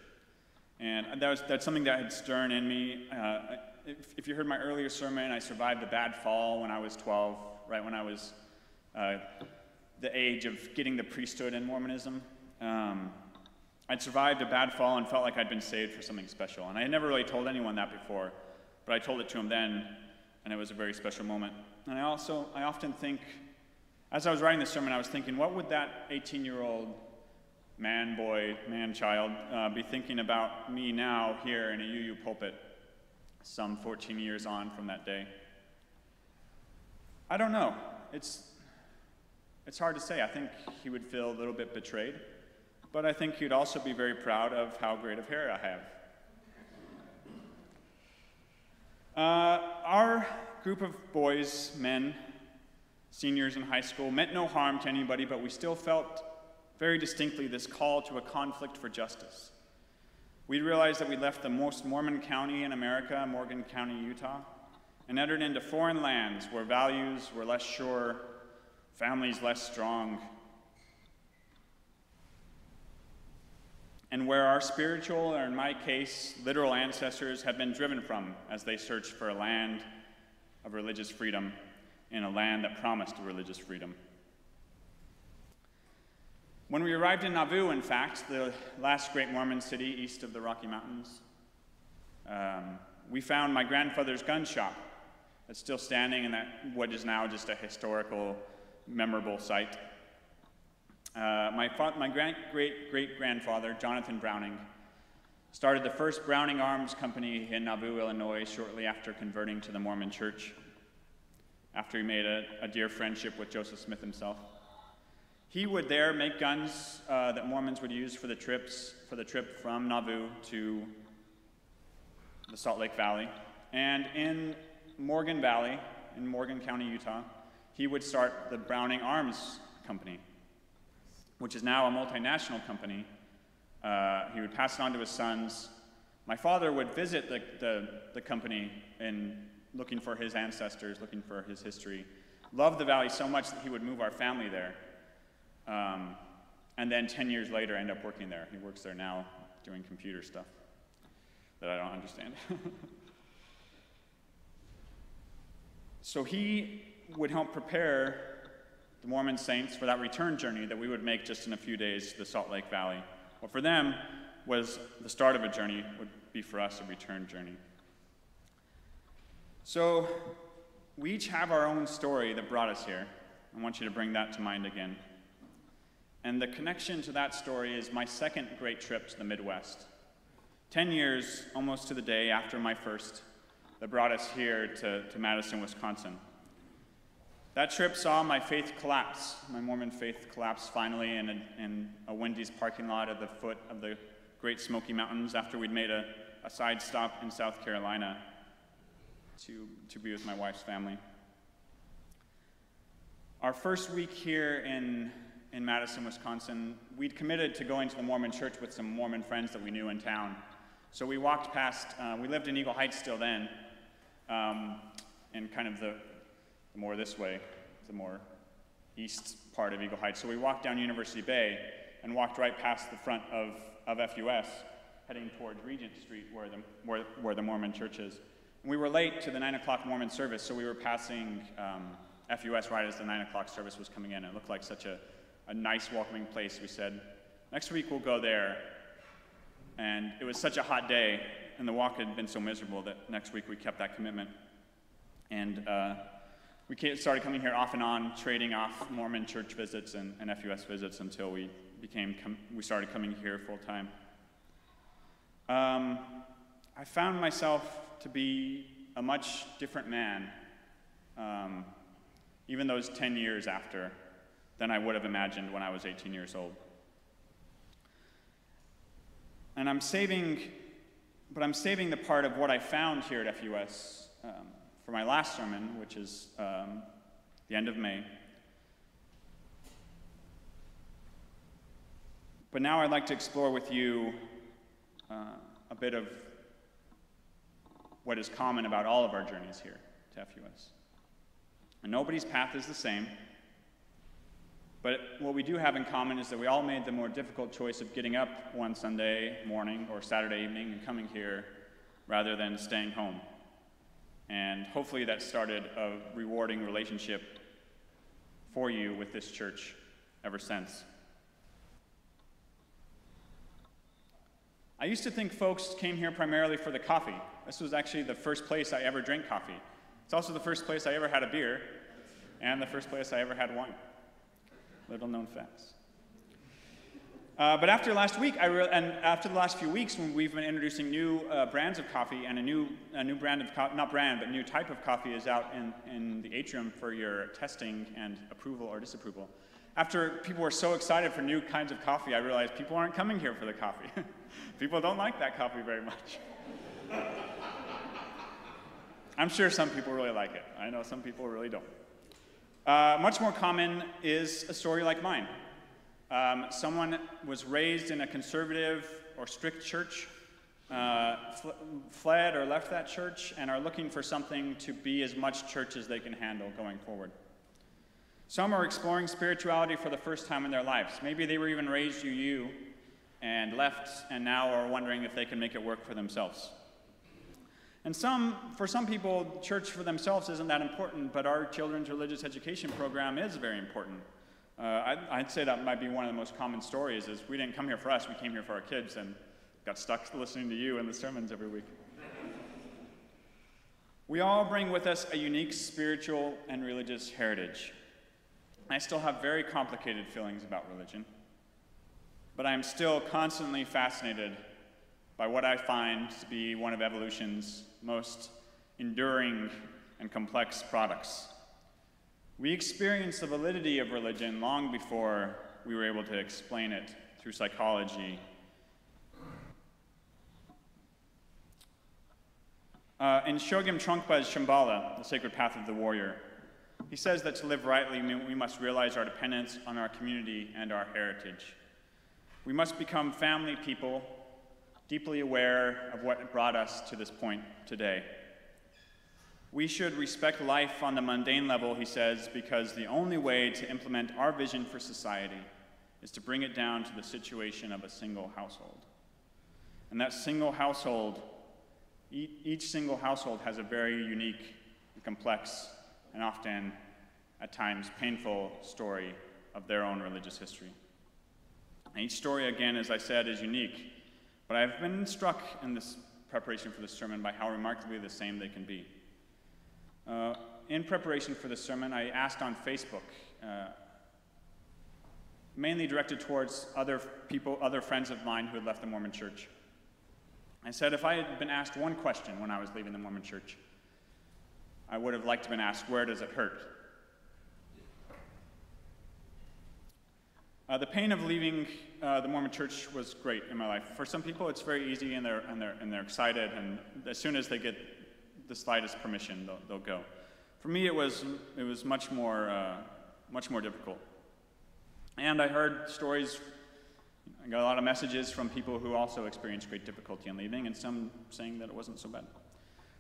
And that's something that had stirred in me. If you heard my earlier sermon, I survived a bad fall when I was 12, right when I was the age of getting the priesthood in Mormonism. I'd survived a bad fall and felt like I'd been saved for something special. And I had never really told anyone that before, but I told it to him then, and it was a very special moment. And I often think, as I was writing this sermon, I was thinking, what would that 18-year-old man-child be thinking about me now here in a UU pulpit, some 14 years on from that day? I don't know. It's It's hard to say. I think he would feel a little bit betrayed, but I think he'd also be very proud of how great of hair I have. Our group of boys, men, seniors in high school, meant no harm to anybody, but we still felt very distinctly this call to a conflict for justice. We realized that we left the most Mormon county in America, Morgan County, Utah, and entered into foreign lands where values were less sure, families less strong, and where our spiritual, or in my case, literal ancestors had been driven from as they searched for a land of religious freedom in a land that promised religious freedom. When we arrived in Nauvoo, in fact, the last great Mormon city east of the Rocky Mountains, we found my grandfather's gun shop that's still standing in that what is now just a historical, memorable site. My great-great-grandfather, Jonathan Browning, started the first Browning Arms Company in Nauvoo, Illinois, shortly after converting to the Mormon Church, after he made a dear friendship with Joseph Smith himself. He would there make guns that Mormons would use for the trip from Nauvoo to the Salt Lake Valley. And in Morgan Valley, in Morgan County, Utah, he would start the Browning Arms Company, which is now a multinational company. He would pass it on to his sons. My father would visit the company in looking for his ancestors, looking for his history. Loved the valley so much that he would move our family there. And then 10 years later, end up working there. He works there now doing computer stuff that I don't understand. So he would help prepare the Mormon saints for that return journey that we would make just in a few days to the Salt Lake Valley. What for them was the start of a journey would be for us a return journey. So we each have our own story that brought us here. I want you to bring that to mind again. And the connection to that story is my second great trip to the Midwest. 10 years, almost to the day after my first, that brought us here to Madison, Wisconsin. That trip saw my faith collapse, my Mormon faith collapse finally in a Wendy's parking lot at the foot of the Great Smoky Mountains after we'd made a side stop in South Carolina to be with my wife's family. Our first week here in Madison, Wisconsin, we'd committed to going to the Mormon church with some Mormon friends that we knew in town. So we walked past, we lived in Eagle Heights still then, and kind of the more this way, the more east part of Eagle Heights. So we walked down University Bay and walked right past the front of FUS, heading towards Regent Street where the Mormon church is. And we were late to the 9 o'clock Mormon service, so we were passing FUS right as the 9 o'clock service was coming in. It looked like such a nice welcoming place. We said, next week we'll go there. And it was such a hot day, and the walk had been so miserable that next week we kept that commitment. And we started coming here off and on, trading off Mormon church visits and FUS visits until we started coming here full time. I found myself to be a much different man, even those 10 years after, than I would have imagined when I was 18 years old. And I'm saving the part of what I found here at FUS for my last sermon, which is the end of May. But now I'd like to explore with you a bit of what is common about all of our journeys here to FUS. And nobody's path is the same, but what we do have in common is that we all made the more difficult choice of getting up one Sunday morning or Saturday evening and coming here rather than staying home. And hopefully that started a rewarding relationship for you with this church ever since. I used to think folks came here primarily for the coffee. This was actually the first place I ever drank coffee. It's also the first place I ever had a beer, and the first place I ever had wine. Little known facts. But after last week, and after the last few weeks, when we've been introducing new brands of coffee, and a new brand of coffee, not brand, but new type of coffee is out in the atrium for your testing and approval or disapproval. After people were so excited for new kinds of coffee, I realized people aren't coming here for the coffee. People don't like that coffee very much. I'm sure some people really like it. I know some people really don't. Much more common is a story like mine. Someone was raised in a conservative or strict church, fled or left that church, and are looking for something to be as much church as they can handle going forward. Some are exploring spirituality for the first time in their lives. Maybe they were even raised UU and left and now are wondering if they can make it work for themselves. And for some people, church for themselves isn't that important, but our children's religious education program is very important. I'd say that might be one of the most common stories is we didn't come here for us, we came here for our kids and got stuck listening to you and the sermons every week. We all bring with us a unique spiritual and religious heritage. I still have very complicated feelings about religion, but I'm still constantly fascinated by what I find to be one of evolution's most enduring and complex products. We experienced the validity of religion long before we were able to explain it through psychology. In Shogam Trungpa's Shambhala, The Sacred Path of the Warrior, he says that to live rightly, we must realize our dependence on our community and our heritage. We must become family people, deeply aware of what brought us to this point today. We should respect life on the mundane level, he says, because the only way to implement our vision for society is to bring it down to the situation of a single household. And that single household, each single household has a very unique and complex and often, at times, painful story of their own religious history. And each story, again, as I said, is unique, but I've been struck in this preparation for this sermon by how remarkably the same they can be. In preparation for this sermon, I asked on Facebook, mainly directed towards other friends of mine who had left the Mormon Church. I said if I had been asked one question when I was leaving the Mormon Church, I would have liked to have been asked, where does it hurt? The pain of leaving the Mormon Church was great in my life. For some people, it's very easy and they're excited, and as soon as they get the slightest permission, they'll go. For me, it was much more difficult. And I heard stories. I got a lot of messages from people who also experienced great difficulty in leaving, and some saying that it wasn't so bad.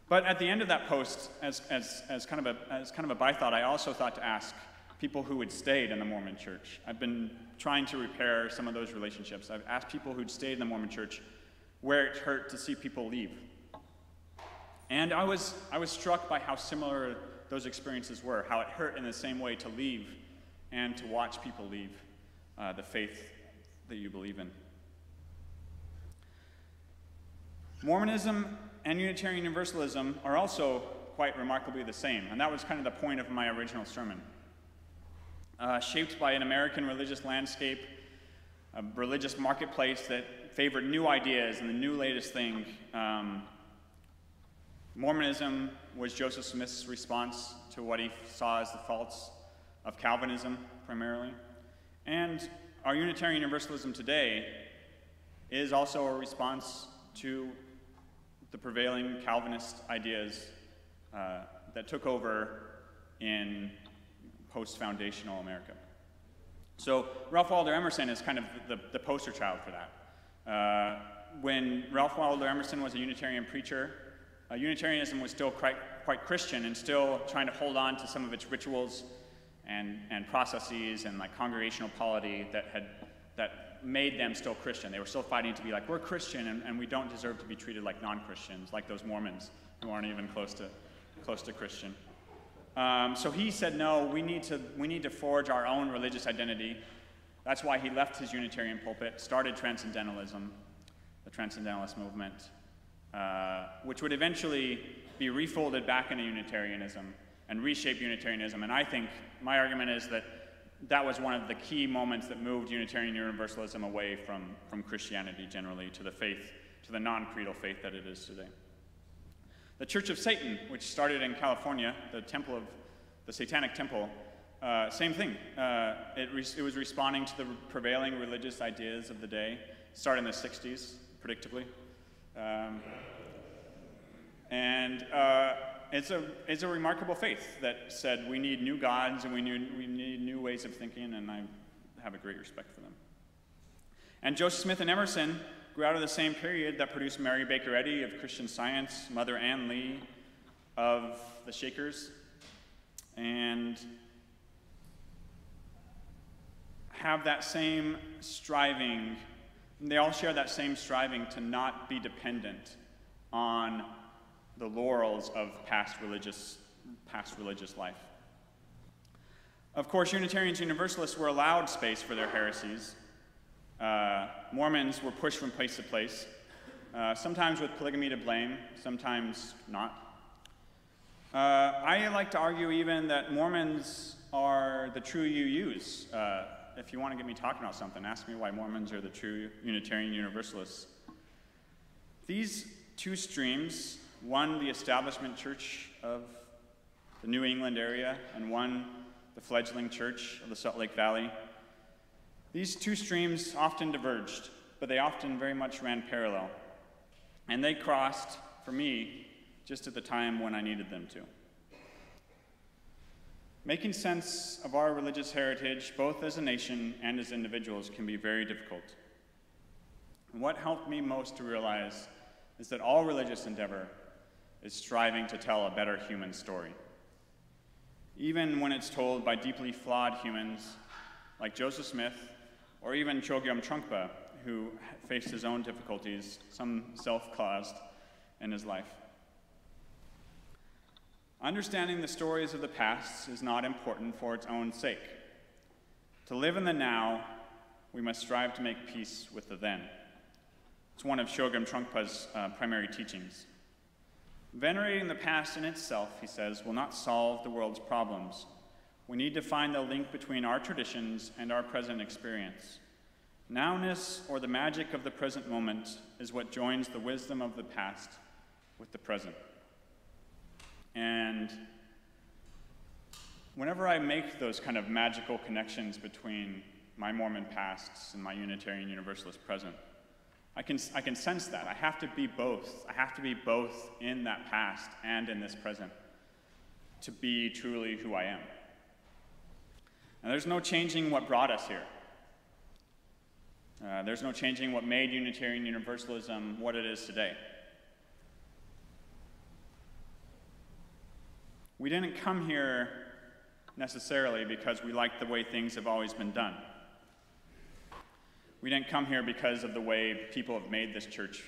But at the end of that post, as kind of a bythought, I also thought to ask people who had stayed in the Mormon Church. I've been trying to repair some of those relationships. I've asked people who'd stayed in the Mormon Church where it hurt to see people leave. And I was struck by how similar those experiences were, how it hurt in the same way to leave and to watch people leave the faith that you believe in. Mormonism and Unitarian Universalism are also quite remarkably the same, and that was kind of the point of my original sermon. Shaped by an American religious landscape, a religious marketplace that favored new ideas and the new latest thing, Mormonism was Joseph Smith's response to what he saw as the faults of Calvinism, primarily. And our Unitarian Universalism today is also a response to the prevailing Calvinist ideas that took over in post-foundational America. So Ralph Waldo Emerson is kind of the poster child for that. When Ralph Waldo Emerson was a Unitarian preacher, Unitarianism was still quite Christian and still trying to hold on to some of its rituals and processes and like congregational polity that made them still Christian. They were still fighting to be like, we're Christian and we don't deserve to be treated like non-Christians, like those Mormons who aren't even close to Christian. So he said, no, we need to forge our own religious identity. That's why he left his Unitarian pulpit, started Transcendentalism, the Transcendentalist movement, which would eventually be refolded back into Unitarianism and reshape Unitarianism. And I think my argument is that was one of the key moments that moved Unitarian Universalism away from Christianity generally to the faith, to the non-creedal faith that it is today. The Church of Satan, which started in California, the Satanic Temple, same thing. It was responding to the prevailing religious ideas of the day, started in the 60s, predictably. It's a remarkable faith that said we need new gods and we need new ways of thinking, and I have a great respect for them. And Joseph Smith and Emerson grew out of the same period that produced Mary Baker Eddy of Christian Science, Mother Ann Lee of the Shakers, and have that same striving. They all share that same striving to not be dependent on the laurels of past religious life. Of course, Unitarians Universalists were allowed space for their heresies. Mormons were pushed from place to place, sometimes with polygamy to blame, sometimes not. I like to argue even that Mormons are the true UUs. If you want to get me talking about something, ask me why Mormons are the true Unitarian Universalists. These two streams, one the establishment church of the New England area, and one the fledgling church of the Salt Lake Valley, these two streams often diverged, but they often very much ran parallel. And they crossed, for me, just at the time when I needed them to. Making sense of our religious heritage, both as a nation and as individuals, can be very difficult. And what helped me most to realize is that all religious endeavor is striving to tell a better human story. Even when it's told by deeply flawed humans like Joseph Smith, or even Chogyam Trungpa, who faced his own difficulties, some self-caused, in his life. Understanding the stories of the past is not important for its own sake. To live in the now, we must strive to make peace with the then. It's one of Chogyam Trungpa's primary teachings. Venerating the past in itself, he says, will not solve the world's problems. We need to find the link between our traditions and our present experience. Nowness, or the magic of the present moment, is what joins the wisdom of the past with the present. And whenever I make those kind of magical connections between my Mormon pasts and my Unitarian Universalist present, I can sense that. I have to be both. I have to be both in that past and in this present to be truly who I am. And there's no changing what brought us here. There's no changing what made Unitarian Universalism what it is today. We didn't come here necessarily because we liked the way things have always been done. We didn't come here because of the way people have made this church.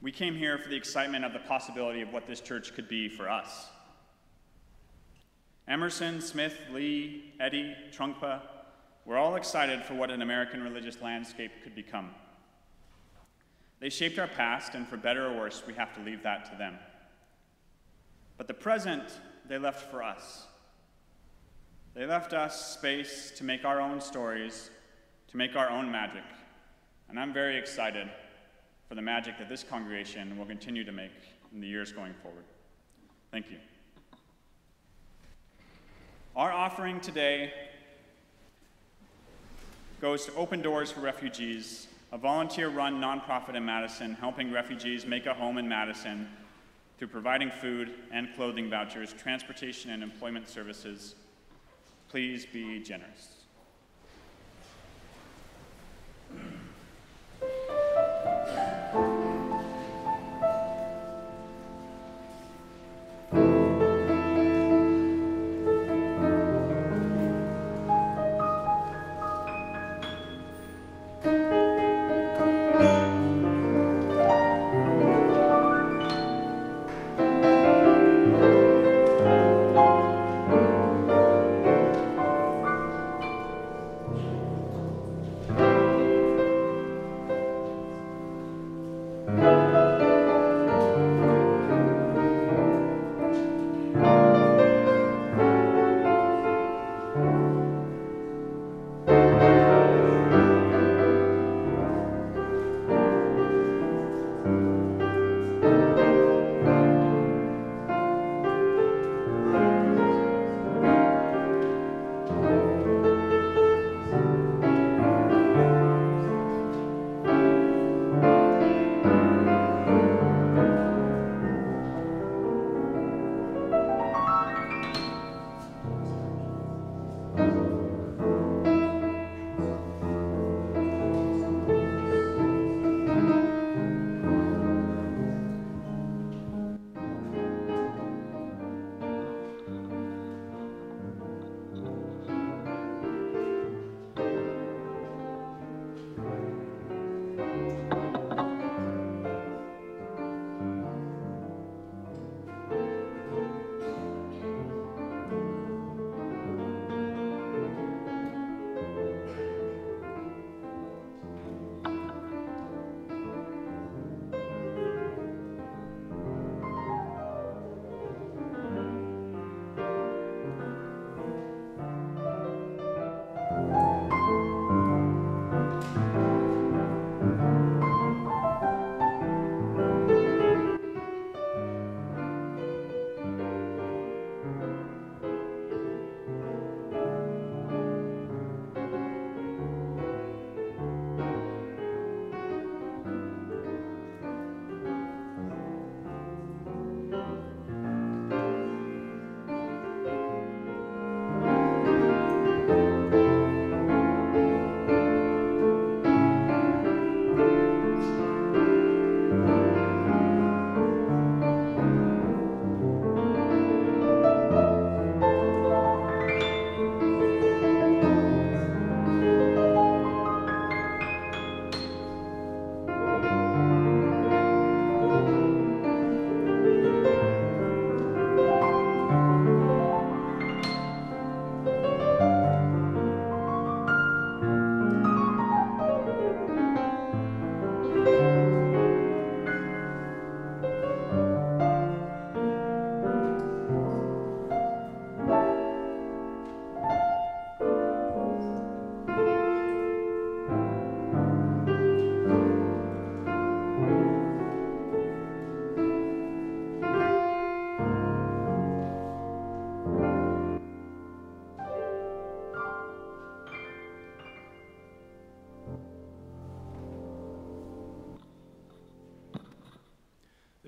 We came here for the excitement of the possibility of what this church could be for us. Emerson, Smith, Lee, Eddy, Trungpa, we're all excited for what an American religious landscape could become. They shaped our past, and for better or worse, we have to leave that to them. But the present, they left for us. They left us space to make our own stories, to make our own magic. And I'm very excited for the magic that this congregation will continue to make in the years going forward. Thank you. Our offering today goes to Open Doors for Refugees, a volunteer-run nonprofit in Madison helping refugees make a home in Madison through providing food and clothing vouchers, transportation and employment services. Please be generous.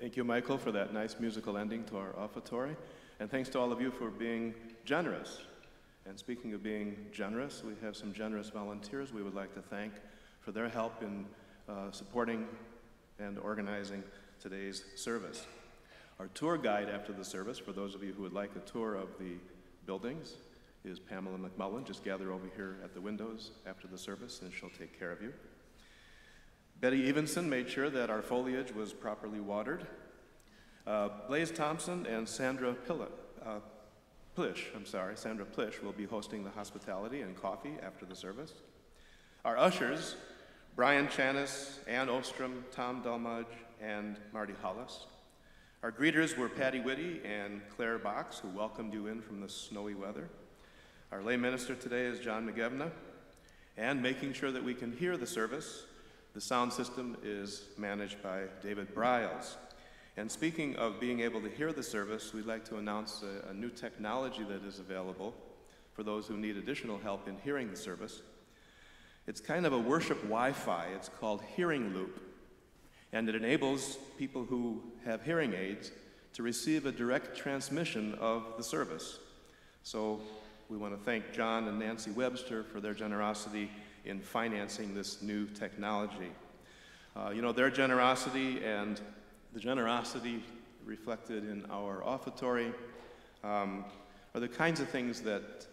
Thank you, Michael, for that nice musical ending to our offertory. And thanks to all of you for being generous. And speaking of being generous, we have some generous volunteers we would like to thank for their help in supporting and organizing today's service. Our tour guide after the service, for those of you who would like a tour of the buildings, is Pamela McMullen. Just gather over here at the windows after the service and she'll take care of you. Betty Evenson made sure that our foliage was properly watered. Blaze Thompson and Sandra Plish will be hosting the hospitality and coffee after the service. Our ushers, Brian Chanis, Ann Ostrom, Tom Delmudge, and Marty Hollis. Our greeters were Patty Whitty and Claire Box, who welcomed you in from the snowy weather. Our lay minister today is John McGevna, and making sure that we can hear the service, the sound system is managed by David Bryles. And speaking of being able to hear the service, we'd like to announce a new technology that is available for those who need additional help in hearing the service. It's kind of a worship Wi-Fi. It's called Hearing Loop, and it enables people who have hearing aids to receive a direct transmission of the service. So we want to thank John and Nancy Webster for their generosity in financing this new technology. You know, their generosity and the generosity reflected in our offertory are the kinds of things that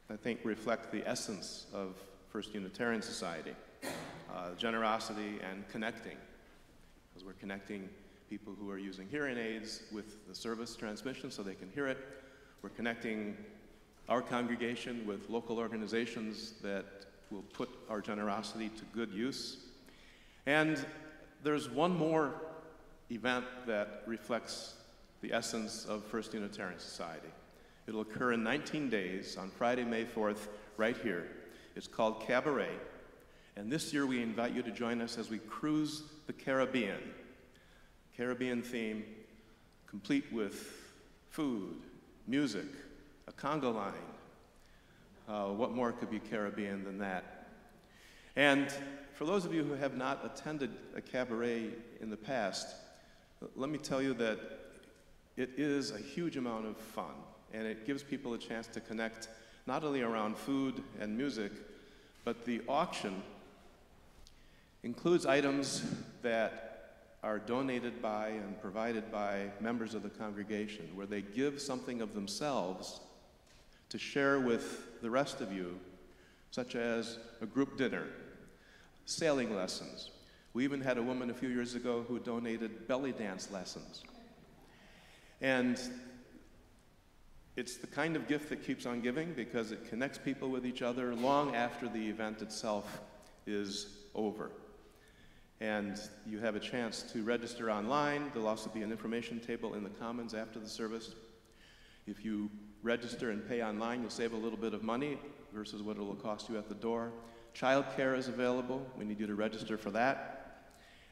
I think reflect the essence of First Unitarian Society. Generosity and connecting, because we're connecting people who are using hearing aids with the service transmission so they can hear it. We're connecting our congregation with local organizations that will put our generosity to good use. And there's one more event that reflects the essence of First Unitarian Society. It'll occur in 19 days on Friday, May 4th, right here. It's called Cabaret. And this year we invite you to join us as we cruise the Caribbean. Caribbean theme, complete with food, music, a conga line. What more could be Caribbean than that? And for those of you who have not attended a cabaret in the past, let me tell you that it is a huge amount of fun, and it gives people a chance to connect not only around food and music, but the auction includes items that are donated by and provided by members of the congregation, where they give something of themselves to share with the rest of you, such as a group dinner, sailing lessons. We even had a woman a few years ago who donated belly dance lessons. And it's the kind of gift that keeps on giving because it connects people with each other long after the event itself is over. And you have a chance to register online. There'll also be an information table in the Commons after the service. If you register and pay online, you'll save a little bit of money versus what it will cost you at the door. Child care is available. We need you to register for that.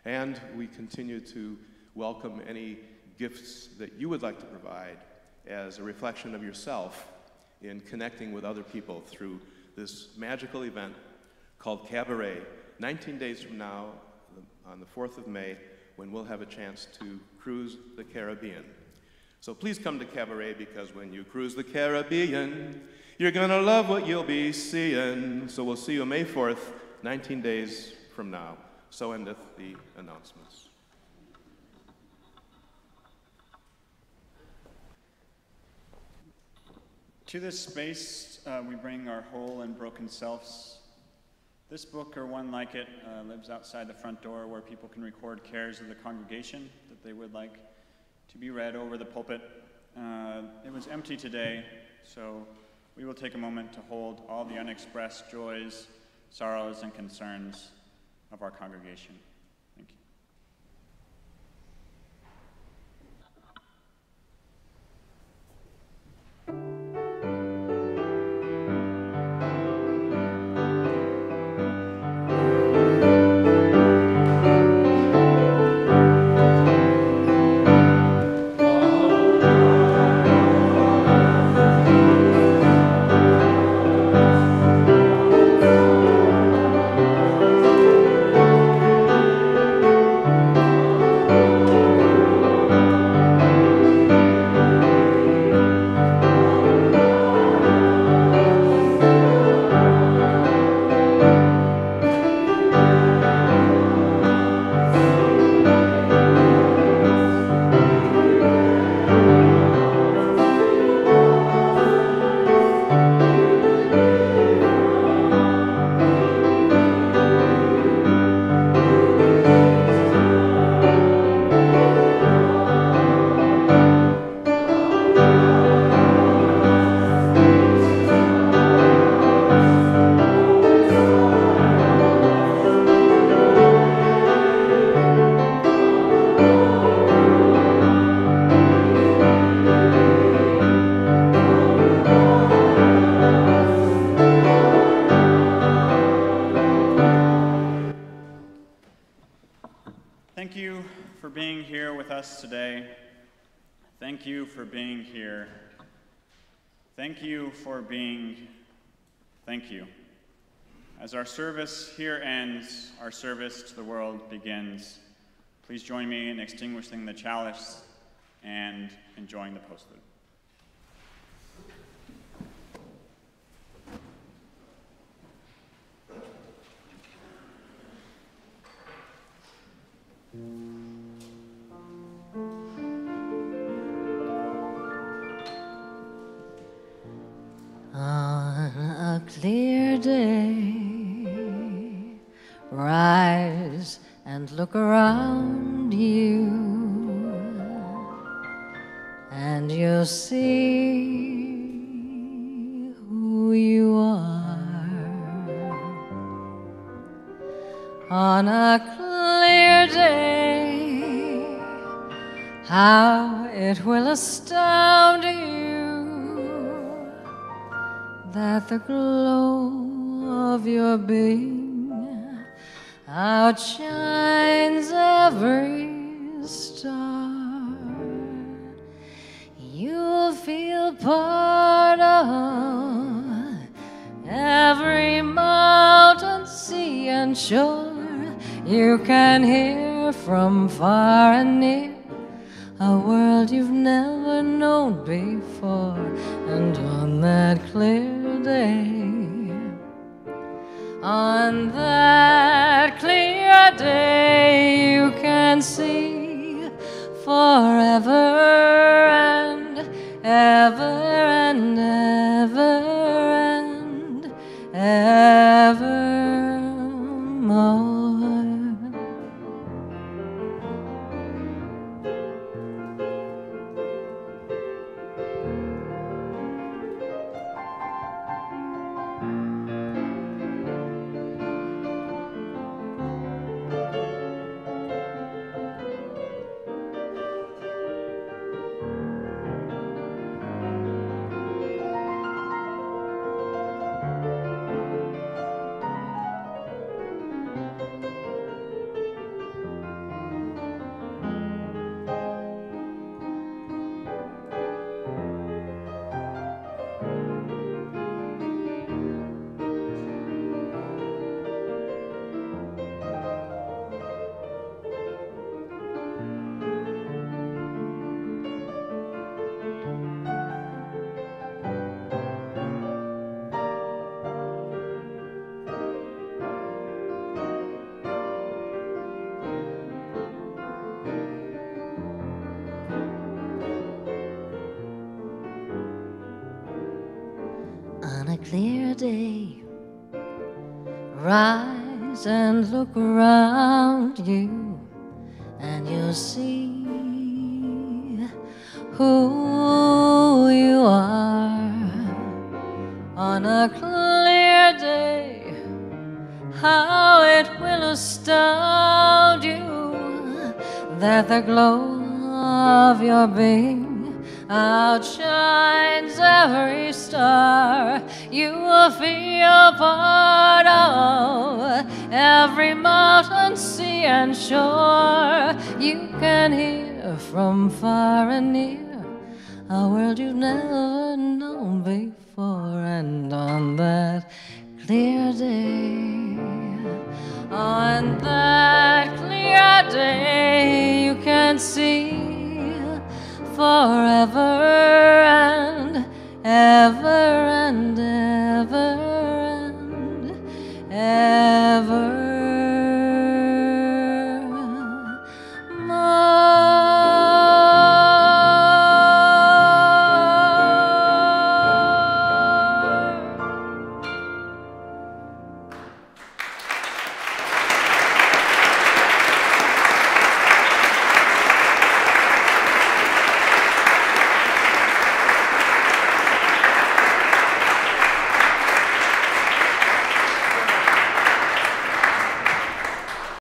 And we continue to welcome any gifts that you would like to provide as a reflection of yourself in connecting with other people through this magical event called Cabaret, 19 days from now, on the 4th of May, when we'll have a chance to cruise the Caribbean. So please come to Cabaret, because when you cruise the Caribbean, you're gonna love what you'll be seeing. So we'll see you May 4th, 19 days from now. So endeth the announcements. To this space, we bring our whole and broken selves. This book, or one like it, lives outside the front door, where people can record cares of the congregation that they would like to be read over the pulpit. It was empty today, so we will take a moment to hold all the unexpressed joys, sorrows, and concerns of our congregation. Thank you. Thank you for being here with us today. Thank you for being here. Thank you for being, thank you. As our service here ends, our service to the world begins. Please join me in extinguishing the chalice and enjoying the postlude. On a clear day, rise and look around you, and you'll see who you are. On a clear day, how it will astound you that the glow of your being outshines every star. You'll feel part of every mountain, sea, and shore. You can hear from far and near a world you've never known before. And on that clear day, on that clear day, you can see forever and ever and ever and evermore. On a clear day, rise and look around you, and you'll see who you are. On a clear day, how it will astound you that the glow of your being outshines every star. You will feel part of every mountain, sea, and shore. You can hear from far and near a world you've never known before. And on that clear day, on that clear day, you can see forever